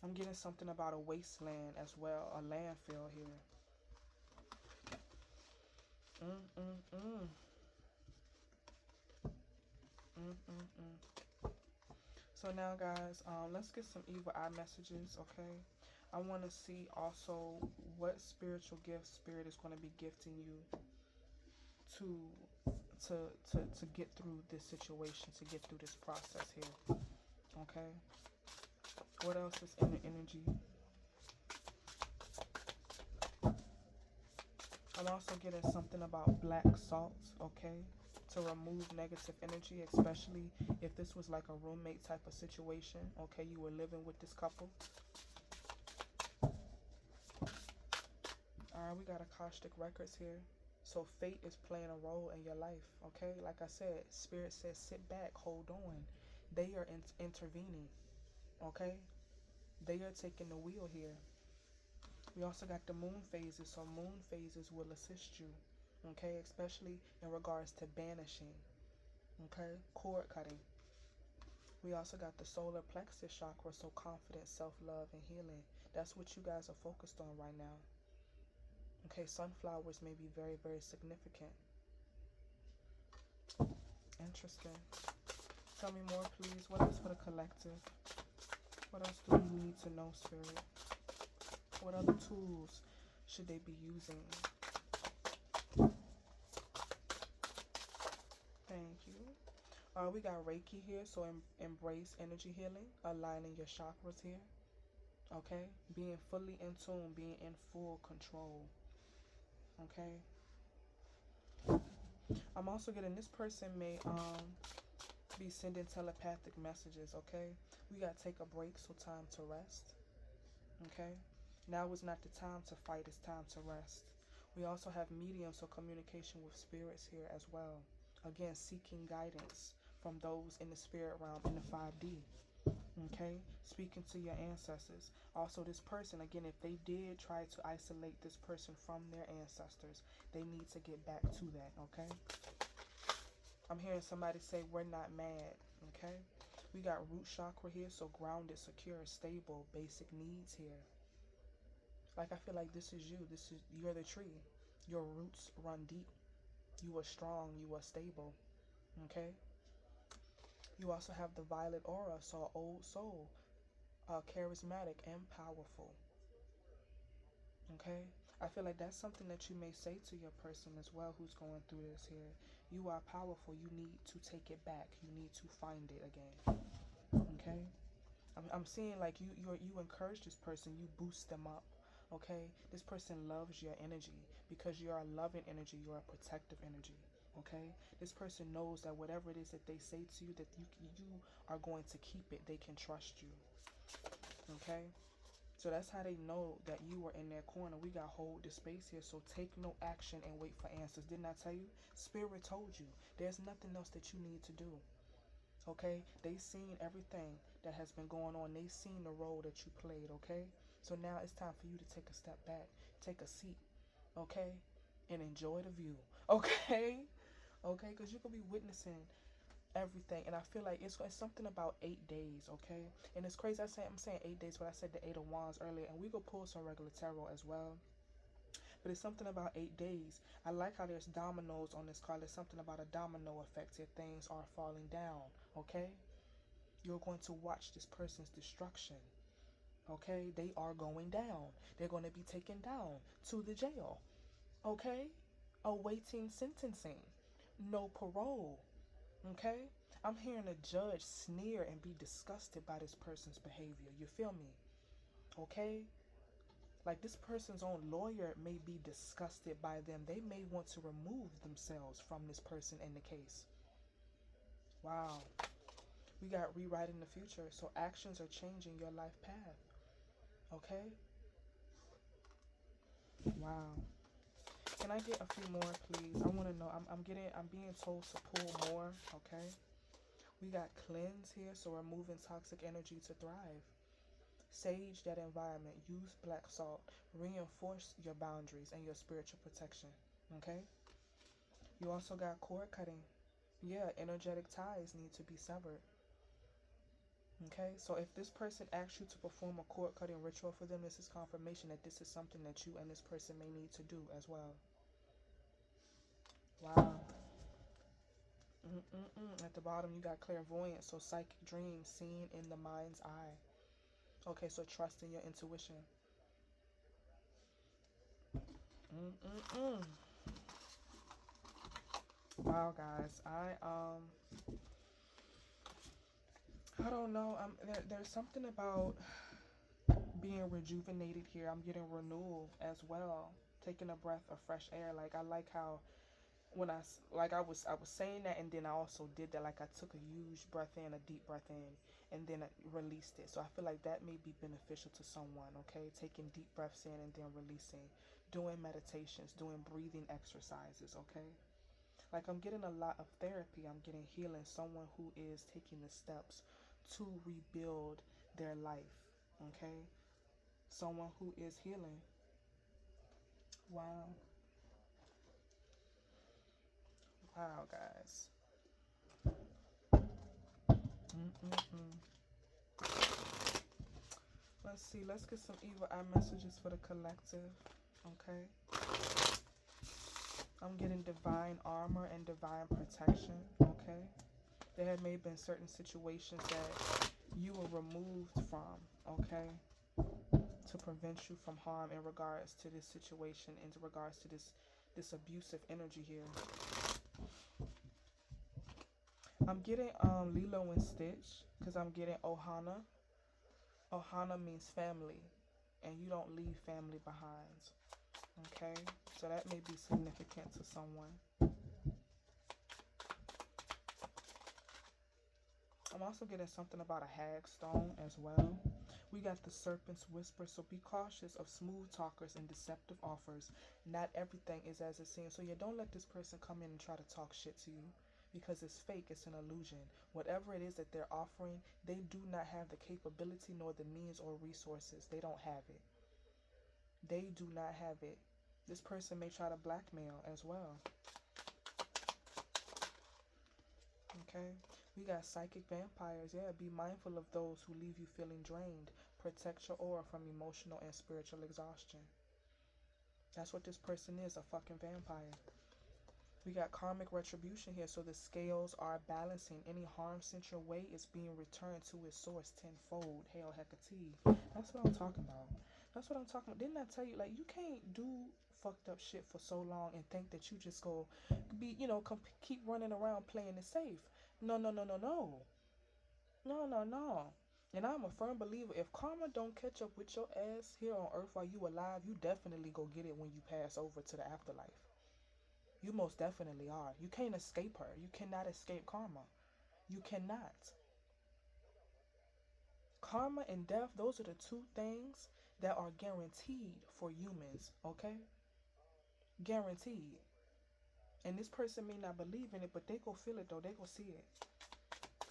Speaker 1: I'm getting something about a wasteland as well, a landfill here. So now, guys, let's get some evil eye messages, okay? I want to see also what spiritual gift Spirit is going to be gifting you to to get through this situation, to get through this process here, okay? What else is in the energy? I'm also getting something about black salt, okay? To remove negative energy, especially if this was like a roommate type of situation, okay? You were living with this couple. Alright, we got Akashic records here. So fate is playing a role in your life, okay? Like I said, Spirit says sit back, hold on. They are intervening, okay? They are taking the wheel here. We also got the moon phases, so moon phases will assist you, okay? Especially in regards to banishing, okay? Cord cutting. We also got the solar plexus chakra, so confidence, self-love, and healing. That's what you guys are focused on right now. Okay, sunflowers may be very, very significant. Interesting. Tell me more, please. What else for the collective? What else do we need to know, Spirit? What other tools should they be using? Thank you. We got Reiki here, so embrace energy healing, aligning your chakras here. Okay? Being fully in tune, being in full control. Okay? I'm also getting this person may be sending telepathic messages, okay? We got to take a break, so time to rest. Okay? Now is not the time to fight, it's time to rest. We also have mediums, so communication with spirits here as well. Again, seeking guidance from those in the spirit realm in the 5D. Okay? Speaking to your ancestors. Also, this person, again, if they did try to isolate this person from their ancestors, they need to get back to that, okay? I'm hearing somebody say, we're not mad, okay? We got root chakra here, so grounded, secure, stable, basic needs here. Like, I feel like this is you. You're the tree. Your roots run deep. You are strong. You are stable. Okay? You also have the violet aura, so old soul. Charismatic and powerful. Okay? I feel like that's something that you may say to your person as well who's going through this here. You are powerful. You need to take it back. You need to find it again. Okay? I'm seeing like you encourage this person, you boost them up. Okay? This person loves your energy because you're a loving energy, you're a protective energy. Okay? This person knows that whatever it is that they say to you, that you are going to keep it. They can trust you. Okay? So that's how they know that you are in their corner. We got hold the space here, so take no action and wait for answers. Didn't I tell you? Spirit told you. There's nothing else that you need to do. Okay? They seen everything that has been going on. They seen the role that you played, okay? So now it's time for you to take a step back. Take a seat, okay? And enjoy the view, okay? Okay? Because you could be witnessing everything, and I feel like it's something about 8 days, okay? And it's crazy. I'm saying 8 days, but I said the 8 of Wands earlier, and we could pull some regular tarot as well. But it's something about 8 days. I like how there's dominoes on this card. There's something about a domino effect here. Things are falling down, okay? You're going to watch this person's destruction, okay? They are going down. They're going to be taken down to the jail, okay? Awaiting sentencing. No parole. Okay? I'm hearing a judge sneer and be disgusted by this person's behavior. You feel me? Okay? Like this person's own lawyer may be disgusted by them. They may want to remove themselves from this person in the case. Wow. We got rewriting the future. So actions are changing your life path. Okay? Wow. Can I get a few more, please? I want to know. I'm being told to pull more. Okay? We got cleanse here, so removing toxic energy to thrive. Sage that environment. Use black salt. Reinforce your boundaries and your spiritual protection. Okay? You also got cord cutting. Yeah, energetic ties need to be severed. Okay? So if this person asks you to perform a cord cutting ritual for them, this is confirmation that this is something that you and this person may need to do as well. Wow. At the bottom, you got clairvoyance. So psychic dreams seen in the mind's eye. Okay, so trust in your intuition. Wow, guys, I don't know. There's something about being rejuvenated here. I'm getting renewal as well. Taking a breath of fresh air. Like I like how when I was saying that, and then I also did that. Like I took a huge breath in, a deep breath in, and then I released it. So I feel like that may be beneficial to someone. Okay, taking deep breaths in and then releasing, doing meditations, doing breathing exercises. Okay. Like I'm getting a lot of therapy. I'm getting healing. Someone who is taking the steps to rebuild their life. Okay? Someone who is healing. Wow. Wow, guys. Mm-mm-mm. Let's see. Let's get some evil eye messages for the collective. Okay? I'm getting divine armor and divine protection. Okay? There have maybe been certain situations that you were removed from. Okay? To prevent you from harm in regards to this situation, in regards to this abusive energy here. I'm getting Lilo and Stitch because I'm getting Ohana. Ohana means family, and you don't leave family behind. Okay, so that may be significant to someone. I'm also getting something about a hag stone as well. We got the serpent's whisper, so be cautious of smooth talkers and deceptive offers. Not everything is as it seems. So yeah, don't let this person come in and try to talk shit to you because it's fake, it's an illusion. Whatever it is that they're offering, they do not have the capability nor the means or resources. They don't have it. They do not have it. This person may try to blackmail as well. Okay, we got psychic vampires. Yeah, be mindful of those who leave you feeling drained. Protect your aura from emotional and spiritual exhaustion. That's what this person is, a fucking vampire. We got karmic retribution here, so the scales are balancing. Any harm sent your way is being returned to its source tenfold. Hail Hecate. That's what I'm talking about. That's what I'm talking about. Didn't I tell you, like, you can't do fucked up shit for so long and think that you just go be, keep running around playing it safe. No, no, no, no, no. No, no, no. And I'm a firm believer, if karma don't catch up with your ass here on earth while you alive, you definitely go get it when you pass over to the afterlife. You most definitely are. You can't escape her. You cannot escape karma. You cannot. Karma and death, those are the two things that are guaranteed for humans, okay? Guaranteed. And this person may not believe in it, but they go feel it though. They go see it.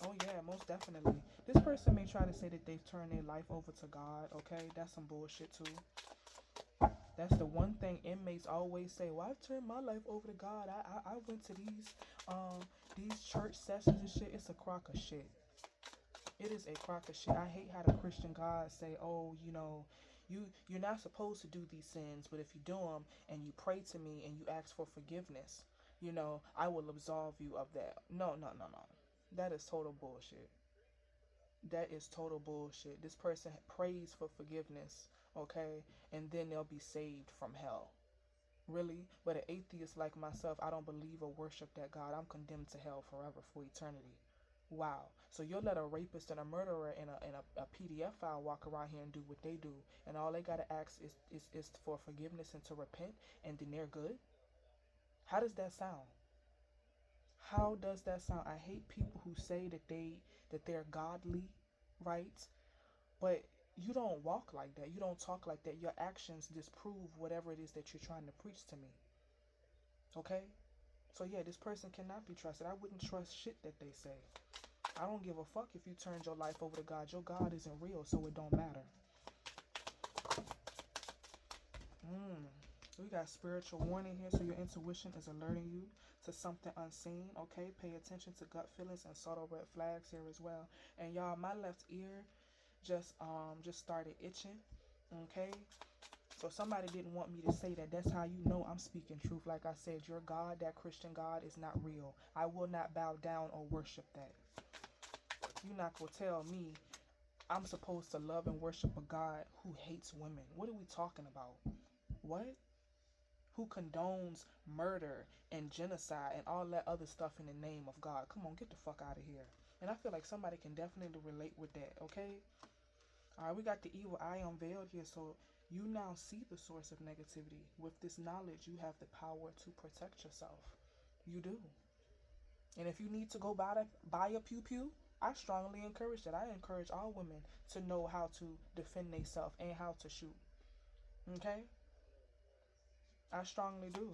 Speaker 1: Oh yeah, most definitely. This person may try to say that they've turned their life over to God, okay? That's some bullshit too. That's the one thing inmates always say. Well, I've turned my life over to God. I went to these church sessions and shit. It's a crock of shit. It is a crock of shit. I hate how the Christian God say, oh, you're not supposed to do these sins, but if you do them and you pray to me and you ask for forgiveness, I will absolve you of that. No, no, no, no. That is total bullshit. That is total bullshit. This person prays for forgiveness, okay, and then they'll be saved from hell. Really? But an atheist like myself, I don't believe or worship that God. I'm condemned to hell forever for eternity. Wow. So you'll let a rapist and a murderer in a PDF file walk around here and do what they do, and all they gotta ask is for forgiveness and to repent, and then they're good? How does that sound? How does that sound? I hate people who say that they're godly, right? But you don't walk like that. You don't talk like that. Your actions disprove whatever it is that you're trying to preach to me. Okay? So yeah, this person cannot be trusted. I wouldn't trust shit that they say. I don't give a fuck if you turned your life over to God. Your God isn't real, so it don't matter. We got spiritual warning here, so your intuition is alerting you to something unseen. Okay, pay attention to gut feelings and subtle red flags here as well. And y'all, my left ear just started itching. Okay, so somebody didn't want me to say that. That's how you know I'm speaking truth. Like I said, your God, that Christian God, is not real. I will not bow down or worship that. You're not gonna tell me I'm supposed to love and worship a God who hates women. What are we talking about? What? Who condones murder and genocide and all that other stuff in the name of God? Come on, get the fuck out of here. And I feel like somebody can definitely relate with that, okay? Alright, we got the evil eye unveiled here, so you now see the source of negativity. With this knowledge, you have the power to protect yourself. You do. And if you need to go buy a pew pew, I strongly encourage that. I encourage all women to know how to defend themselves and how to shoot. Okay? I strongly do.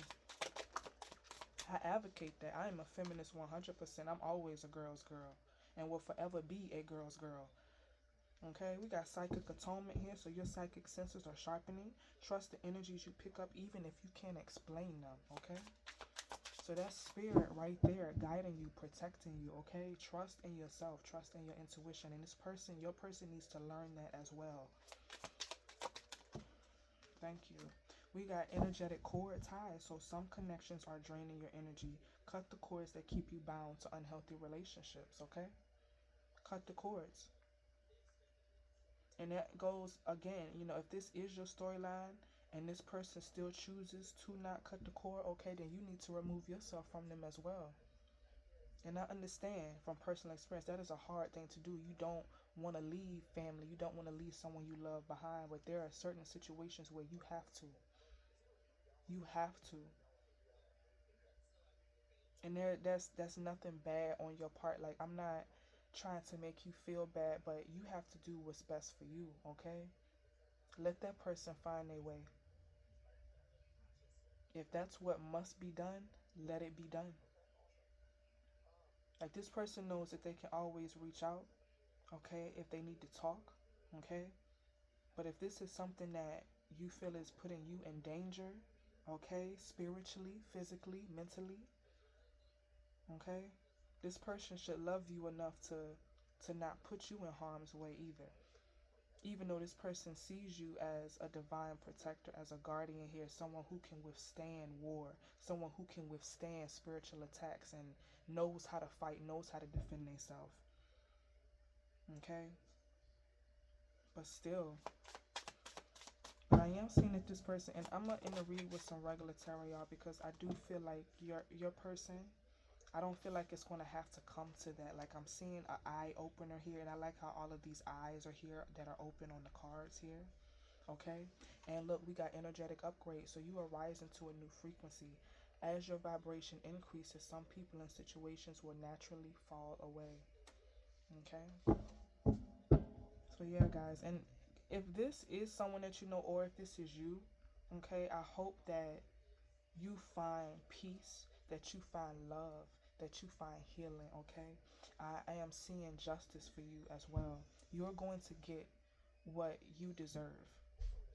Speaker 1: I advocate that. I am a feminist 100%. I'm always a girl's girl and will forever be a girl's girl. Okay, we got psychic atonement here, so your psychic senses are sharpening. Trust the energies you pick up even if you can't explain them, okay? So that's spirit right there, guiding you, protecting you, okay? Trust in yourself, trust in your intuition. And your person needs to learn that as well. Thank you. We got energetic cord ties, so some connections are draining your energy. Cut the cords that keep you bound to unhealthy relationships, okay? Cut the cords. And that goes again, if this is your storyline and this person still chooses to not cut the cord, okay, then you need to remove yourself from them as well. And I understand from personal experience that is a hard thing to do. You don't want to leave family, you don't want to leave someone you love behind, but there are certain situations where you have to. You have to. And that's nothing bad on your part. Like, I'm not trying to make you feel bad, but you have to do what's best for you, okay? Let that person find their way. If that's what must be done, let it be done. Like, this person knows that they can always reach out, okay, if they need to talk, okay? But if this is something that you feel is putting you in danger, okay, spiritually, physically, mentally, okay, this person should love you enough to not put you in harm's way either. Even though this person sees you as a divine protector, as a guardian here, someone who can withstand war, someone who can withstand spiritual attacks and knows how to fight, knows how to defend themselves. Okay? But still, I am seeing that this person, and I'm going to read with some regular tarot, y'all, because I do feel like your person I don't feel like it's going to have to come to that. Like, I'm seeing an eye opener here, and I like how all of these eyes are here that are open on the cards here. Okay, and look, we got energetic upgrade, so you are rising to a new frequency. As your vibration increases, some people and situations will naturally fall away. Okay, so yeah, guys, and if this is someone that you know, or if this is you, okay, I hope that you find peace, that you find love, that you find healing. Okay, I am seeing justice for you as well. You're going to get what you deserve.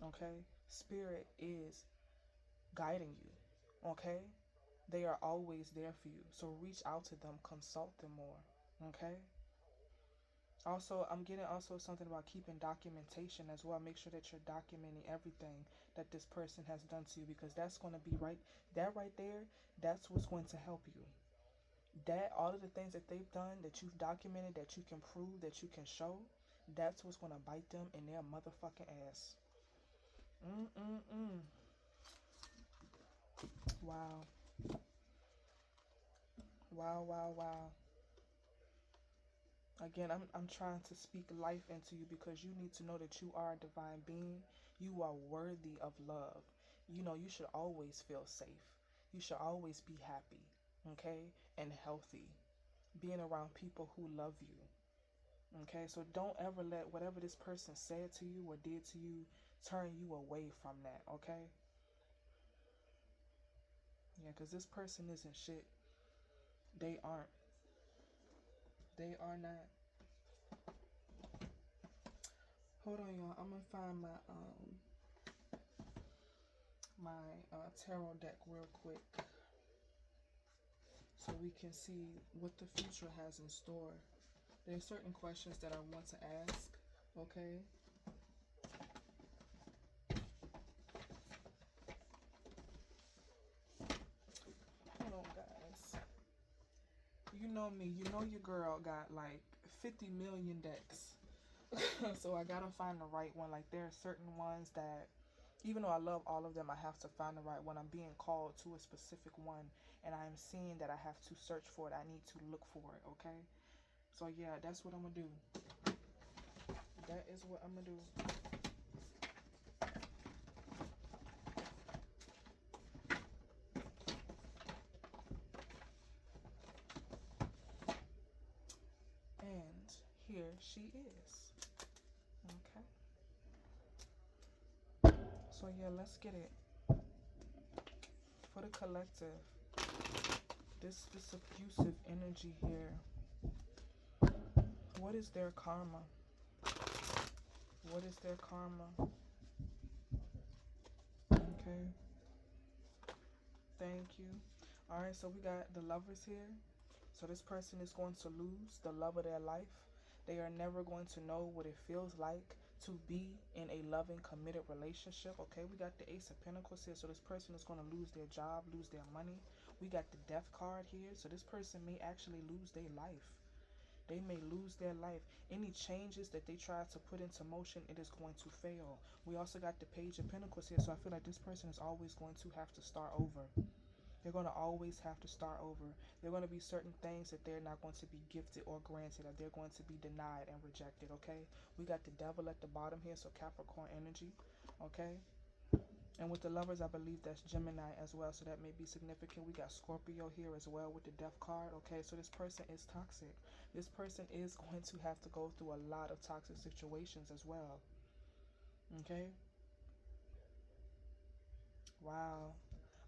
Speaker 1: Okay, spirit is guiding you. Okay, they are always there for you, so reach out to them, consult them more. Okay, also I'm getting also something about keeping documentation as well. Make sure that you're documenting everything that this person has done to you, because that's going to be right there, that's what's going to help you. That all of the things that they've done, that you've documented, that you can prove, that you can show, that's what's going to bite them in their motherfucking ass. Mm-mm-mm. Wow. Wow, wow, wow. Again, I'm trying to speak life into you, because you need to know that you are a divine being. You are worthy of love. You know, you should always feel safe. You should always be happy, okay, and healthy, being around people who love you. Okay, so don't ever let whatever this person said to you or did to you turn you away from that, okay? Yeah, because this person isn't shit. They aren't. They are not. Hold on, y'all. I'm gonna find my tarot deck real quick, so we can see what the future has in store. There's certain questions that I want to ask, okay? Hold on, guys. You know me. You know your girl got like 50 million decks. So I gotta find the right one. Like, there are certain ones that, even though I love all of them, I have to find the right one. I'm being called to a specific one, and I am seeing that I have to search for it. I need to look for it, okay? So yeah, that's what I'm gonna do. That is what I'm gonna do. And here she is. Okay. So yeah, let's get it. For the collective, this abusive energy here. What is their karma? What is their karma? Okay. Thank you. Alright, so we got the lovers here. So this person is going to lose the love of their life. They are never going to know what it feels like to be in a loving, committed relationship. Okay, we got the Ace of Pentacles here. So this person is going to lose their job, lose their money. We got the Death card here. So this person may actually lose their life. They may lose their life. Any changes that they try to put into motion, it is going to fail. We also got the Page of Pentacles here. So I feel like this person is always going to have to start over. They're going to always have to start over. There are going to be certain things that they're not going to be gifted or granted, that they're going to be denied and rejected, okay? We got the Devil at the bottom here, so Capricorn energy, okay? And with the lovers, I believe that's Gemini as well, so that may be significant. We got Scorpio here as well with the Death card, okay? So this person is toxic. This person is going to have to go through a lot of toxic situations as well, okay? Wow.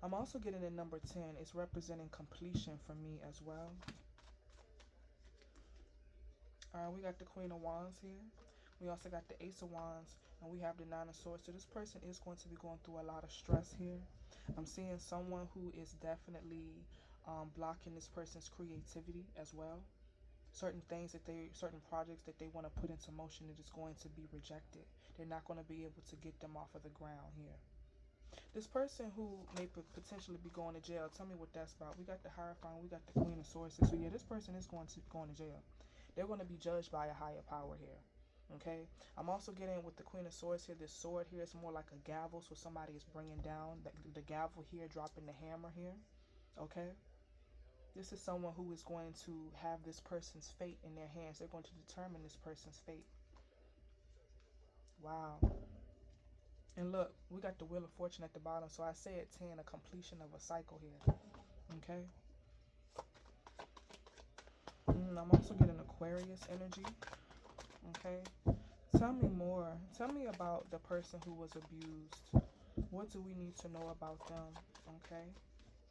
Speaker 1: I'm also getting the number 10. It's representing completion for me as well. Alright, we got the Queen of Wands here. We also got the Ace of Wands, and we have the Nine of Swords. So this person is going to be going through a lot of stress here. I'm seeing someone who is definitely blocking this person's creativity as well. Certain projects that they want to put into motion, it is going to be rejected. They're not going to be able to get them off of the ground here. This person who may potentially be going to jail, tell me what that's about. We got the Hierophant, we got the Queen of Swords. So yeah, this person is going to jail. They're going to be judged by a higher power here. Okay, I'm also getting with the Queen of Swords here. This sword here is more like a gavel, so somebody is bringing down the gavel here, dropping the hammer here. Okay, This is someone who is going to have this person's fate in their hands. They're going to determine this person's fate. Wow. And look, we got the Wheel of Fortune at the bottom. So I said 10, a completion of a cycle here. Okay. I'm also getting Aquarius energy. Okay. Tell me more. Tell me about the person who was abused. What do we need to know about them? Okay.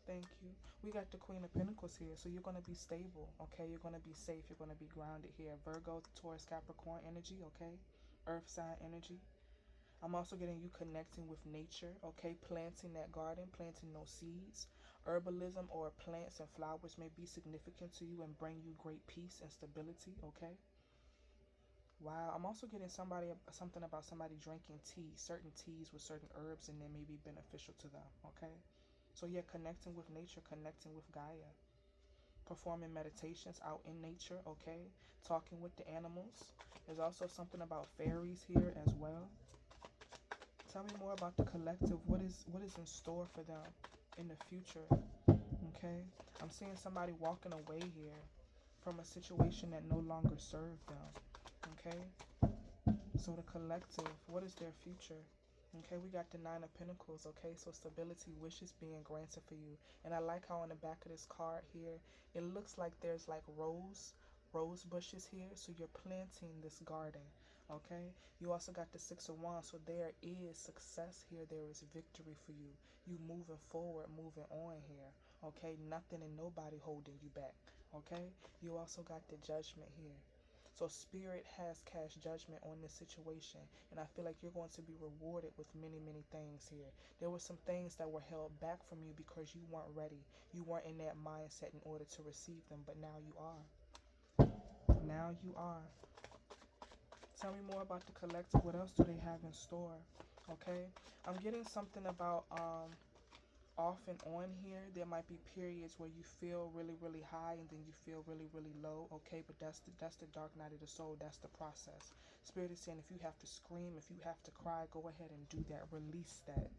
Speaker 1: Thank you. We got the Queen of Pentacles here. So you're going to be stable. Okay. You're going to be safe. You're going to be grounded here. Virgo, Taurus, Capricorn energy. Okay. Earth sign energy. I'm also getting you connecting with nature, okay? Planting that garden, planting those seeds. Herbalism or plants and flowers may be significant to you and bring you great peace and stability, okay? Wow, I'm also getting something about somebody drinking tea. Certain teas with certain herbs and they may be beneficial to them, okay? So yeah, connecting with nature, connecting with Gaia. Performing meditations out in nature, okay? Talking with the animals. There's also something about fairies here as well. Tell me more about the collective. What is in store for them in the future? Okay. I'm seeing somebody walking away here from a situation that no longer served them. Okay. So the collective, what is their future? Okay, we got the Nine of Pentacles. Okay, so stability, wishes being granted for you. And I like how on the back of this card here, it looks like there's like rose bushes here. So you're planting this garden. Okay, you also got the Six of Wands. So there is success here. There is victory for you. You moving forward, moving on here. Okay, nothing and nobody holding you back. Okay, you also got the Judgment here. So Spirit has cast judgment on this situation. And I feel like you're going to be rewarded with many, many things here. There were some things that were held back from you because you weren't ready. You weren't in that mindset in order to receive them. But now you are. Now you are. Tell me more about the collective. What else do they have in store? Okay. I'm getting something about off and on here. There might be periods where you feel really, really high and then you feel really, really low. Okay, but that's the dark night of the soul. That's the process. Spirit is saying if you have to scream, if you have to cry, go ahead and do that. Release that.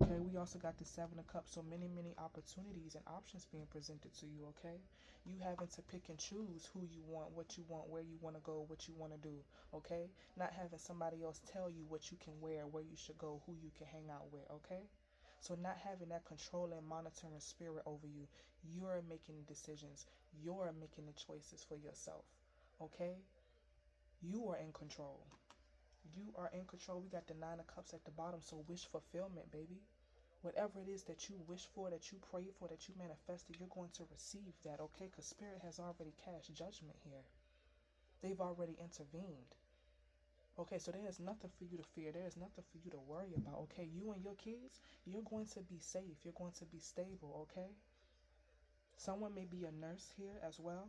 Speaker 1: Okay, we also got the Seven of Cups. So many, many opportunities and options being presented to you. Okay, you having to pick and choose who you want, what you want, where you want to go, what you want to do. Okay, not having somebody else tell you what you can wear, where you should go, who you can hang out with. Okay. So not having that control and monitoring spirit over you, you're making decisions. You're making the choices for yourself. Okay? You are in control. You are in control. We got the Nine of Cups at the bottom. So wish fulfillment, baby. Whatever it is that you wish for, that you prayed for, that you manifested, you're going to receive that, okay? Because Spirit has already cast judgment here. They've already intervened. Okay, so there is nothing for you to fear. There is nothing for you to worry about. Okay, you and your kids, you're going to be safe. You're going to be stable. Okay. Someone may be a nurse here as well.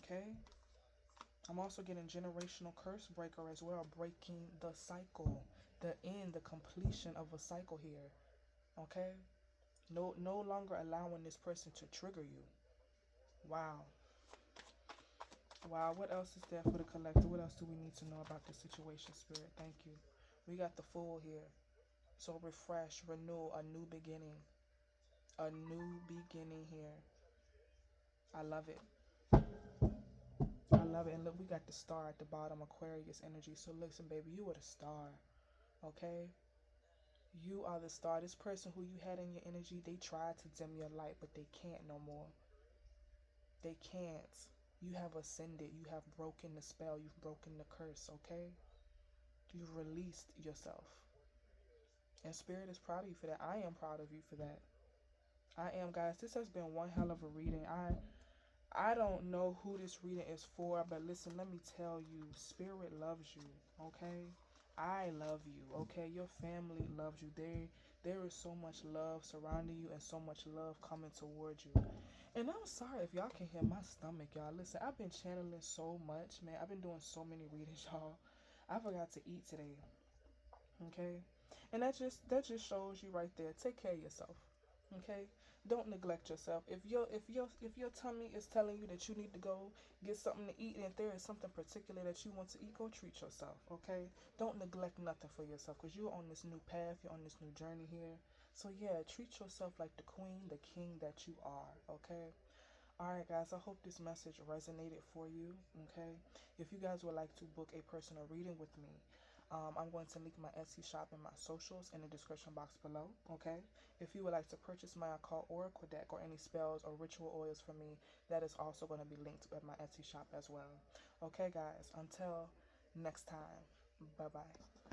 Speaker 1: Okay. I'm also getting generational curse breaker as well. Breaking the cycle. The end, the completion of a cycle here. Okay. No longer allowing this person to trigger you. Wow. Wow, what else is there for the collective? What else do we need to know about this situation, Spirit? Thank you. We got the Fool here. So refresh, renew, a new beginning. A new beginning here. I love it. I love it. And look, we got the star at the bottom, Aquarius energy. So listen, baby, you are the star. Okay? You are the star. This person who you had in your energy, they tried to dim your light, but they can't no more. They can't. You have ascended. You have broken the spell. You've broken the curse, okay? You've released yourself. And Spirit is proud of you for that. I am proud of you for that. I am, guys. This has been one hell of a reading. I don't know who this reading is for, but listen, let me tell you, Spirit loves you, okay? I love you, okay? Your family loves you. There is so much love surrounding you and so much love coming towards you. And I'm sorry if y'all can hear my stomach, y'all. Listen, I've been channeling so much, man. I've been doing so many readings, y'all. I forgot to eat today, okay? And that just shows you right there. Take care of yourself, okay? Don't neglect yourself. If your tummy is telling you that you need to go get something to eat, and if there is something particular that you want to eat, go treat yourself, okay? Don't neglect nothing for yourself, because you're on this new path. You're on this new journey here. So yeah, treat yourself like the queen, the king that you are, okay? Alright, guys, I hope this message resonated for you, okay? If you guys would like to book a personal reading with me, I'm going to link my Etsy shop and my socials in the description box below, okay? If you would like to purchase my occult oracle deck or any spells or ritual oils from me, that is also going to be linked at my Etsy shop as well. Okay, guys, until next time, bye-bye.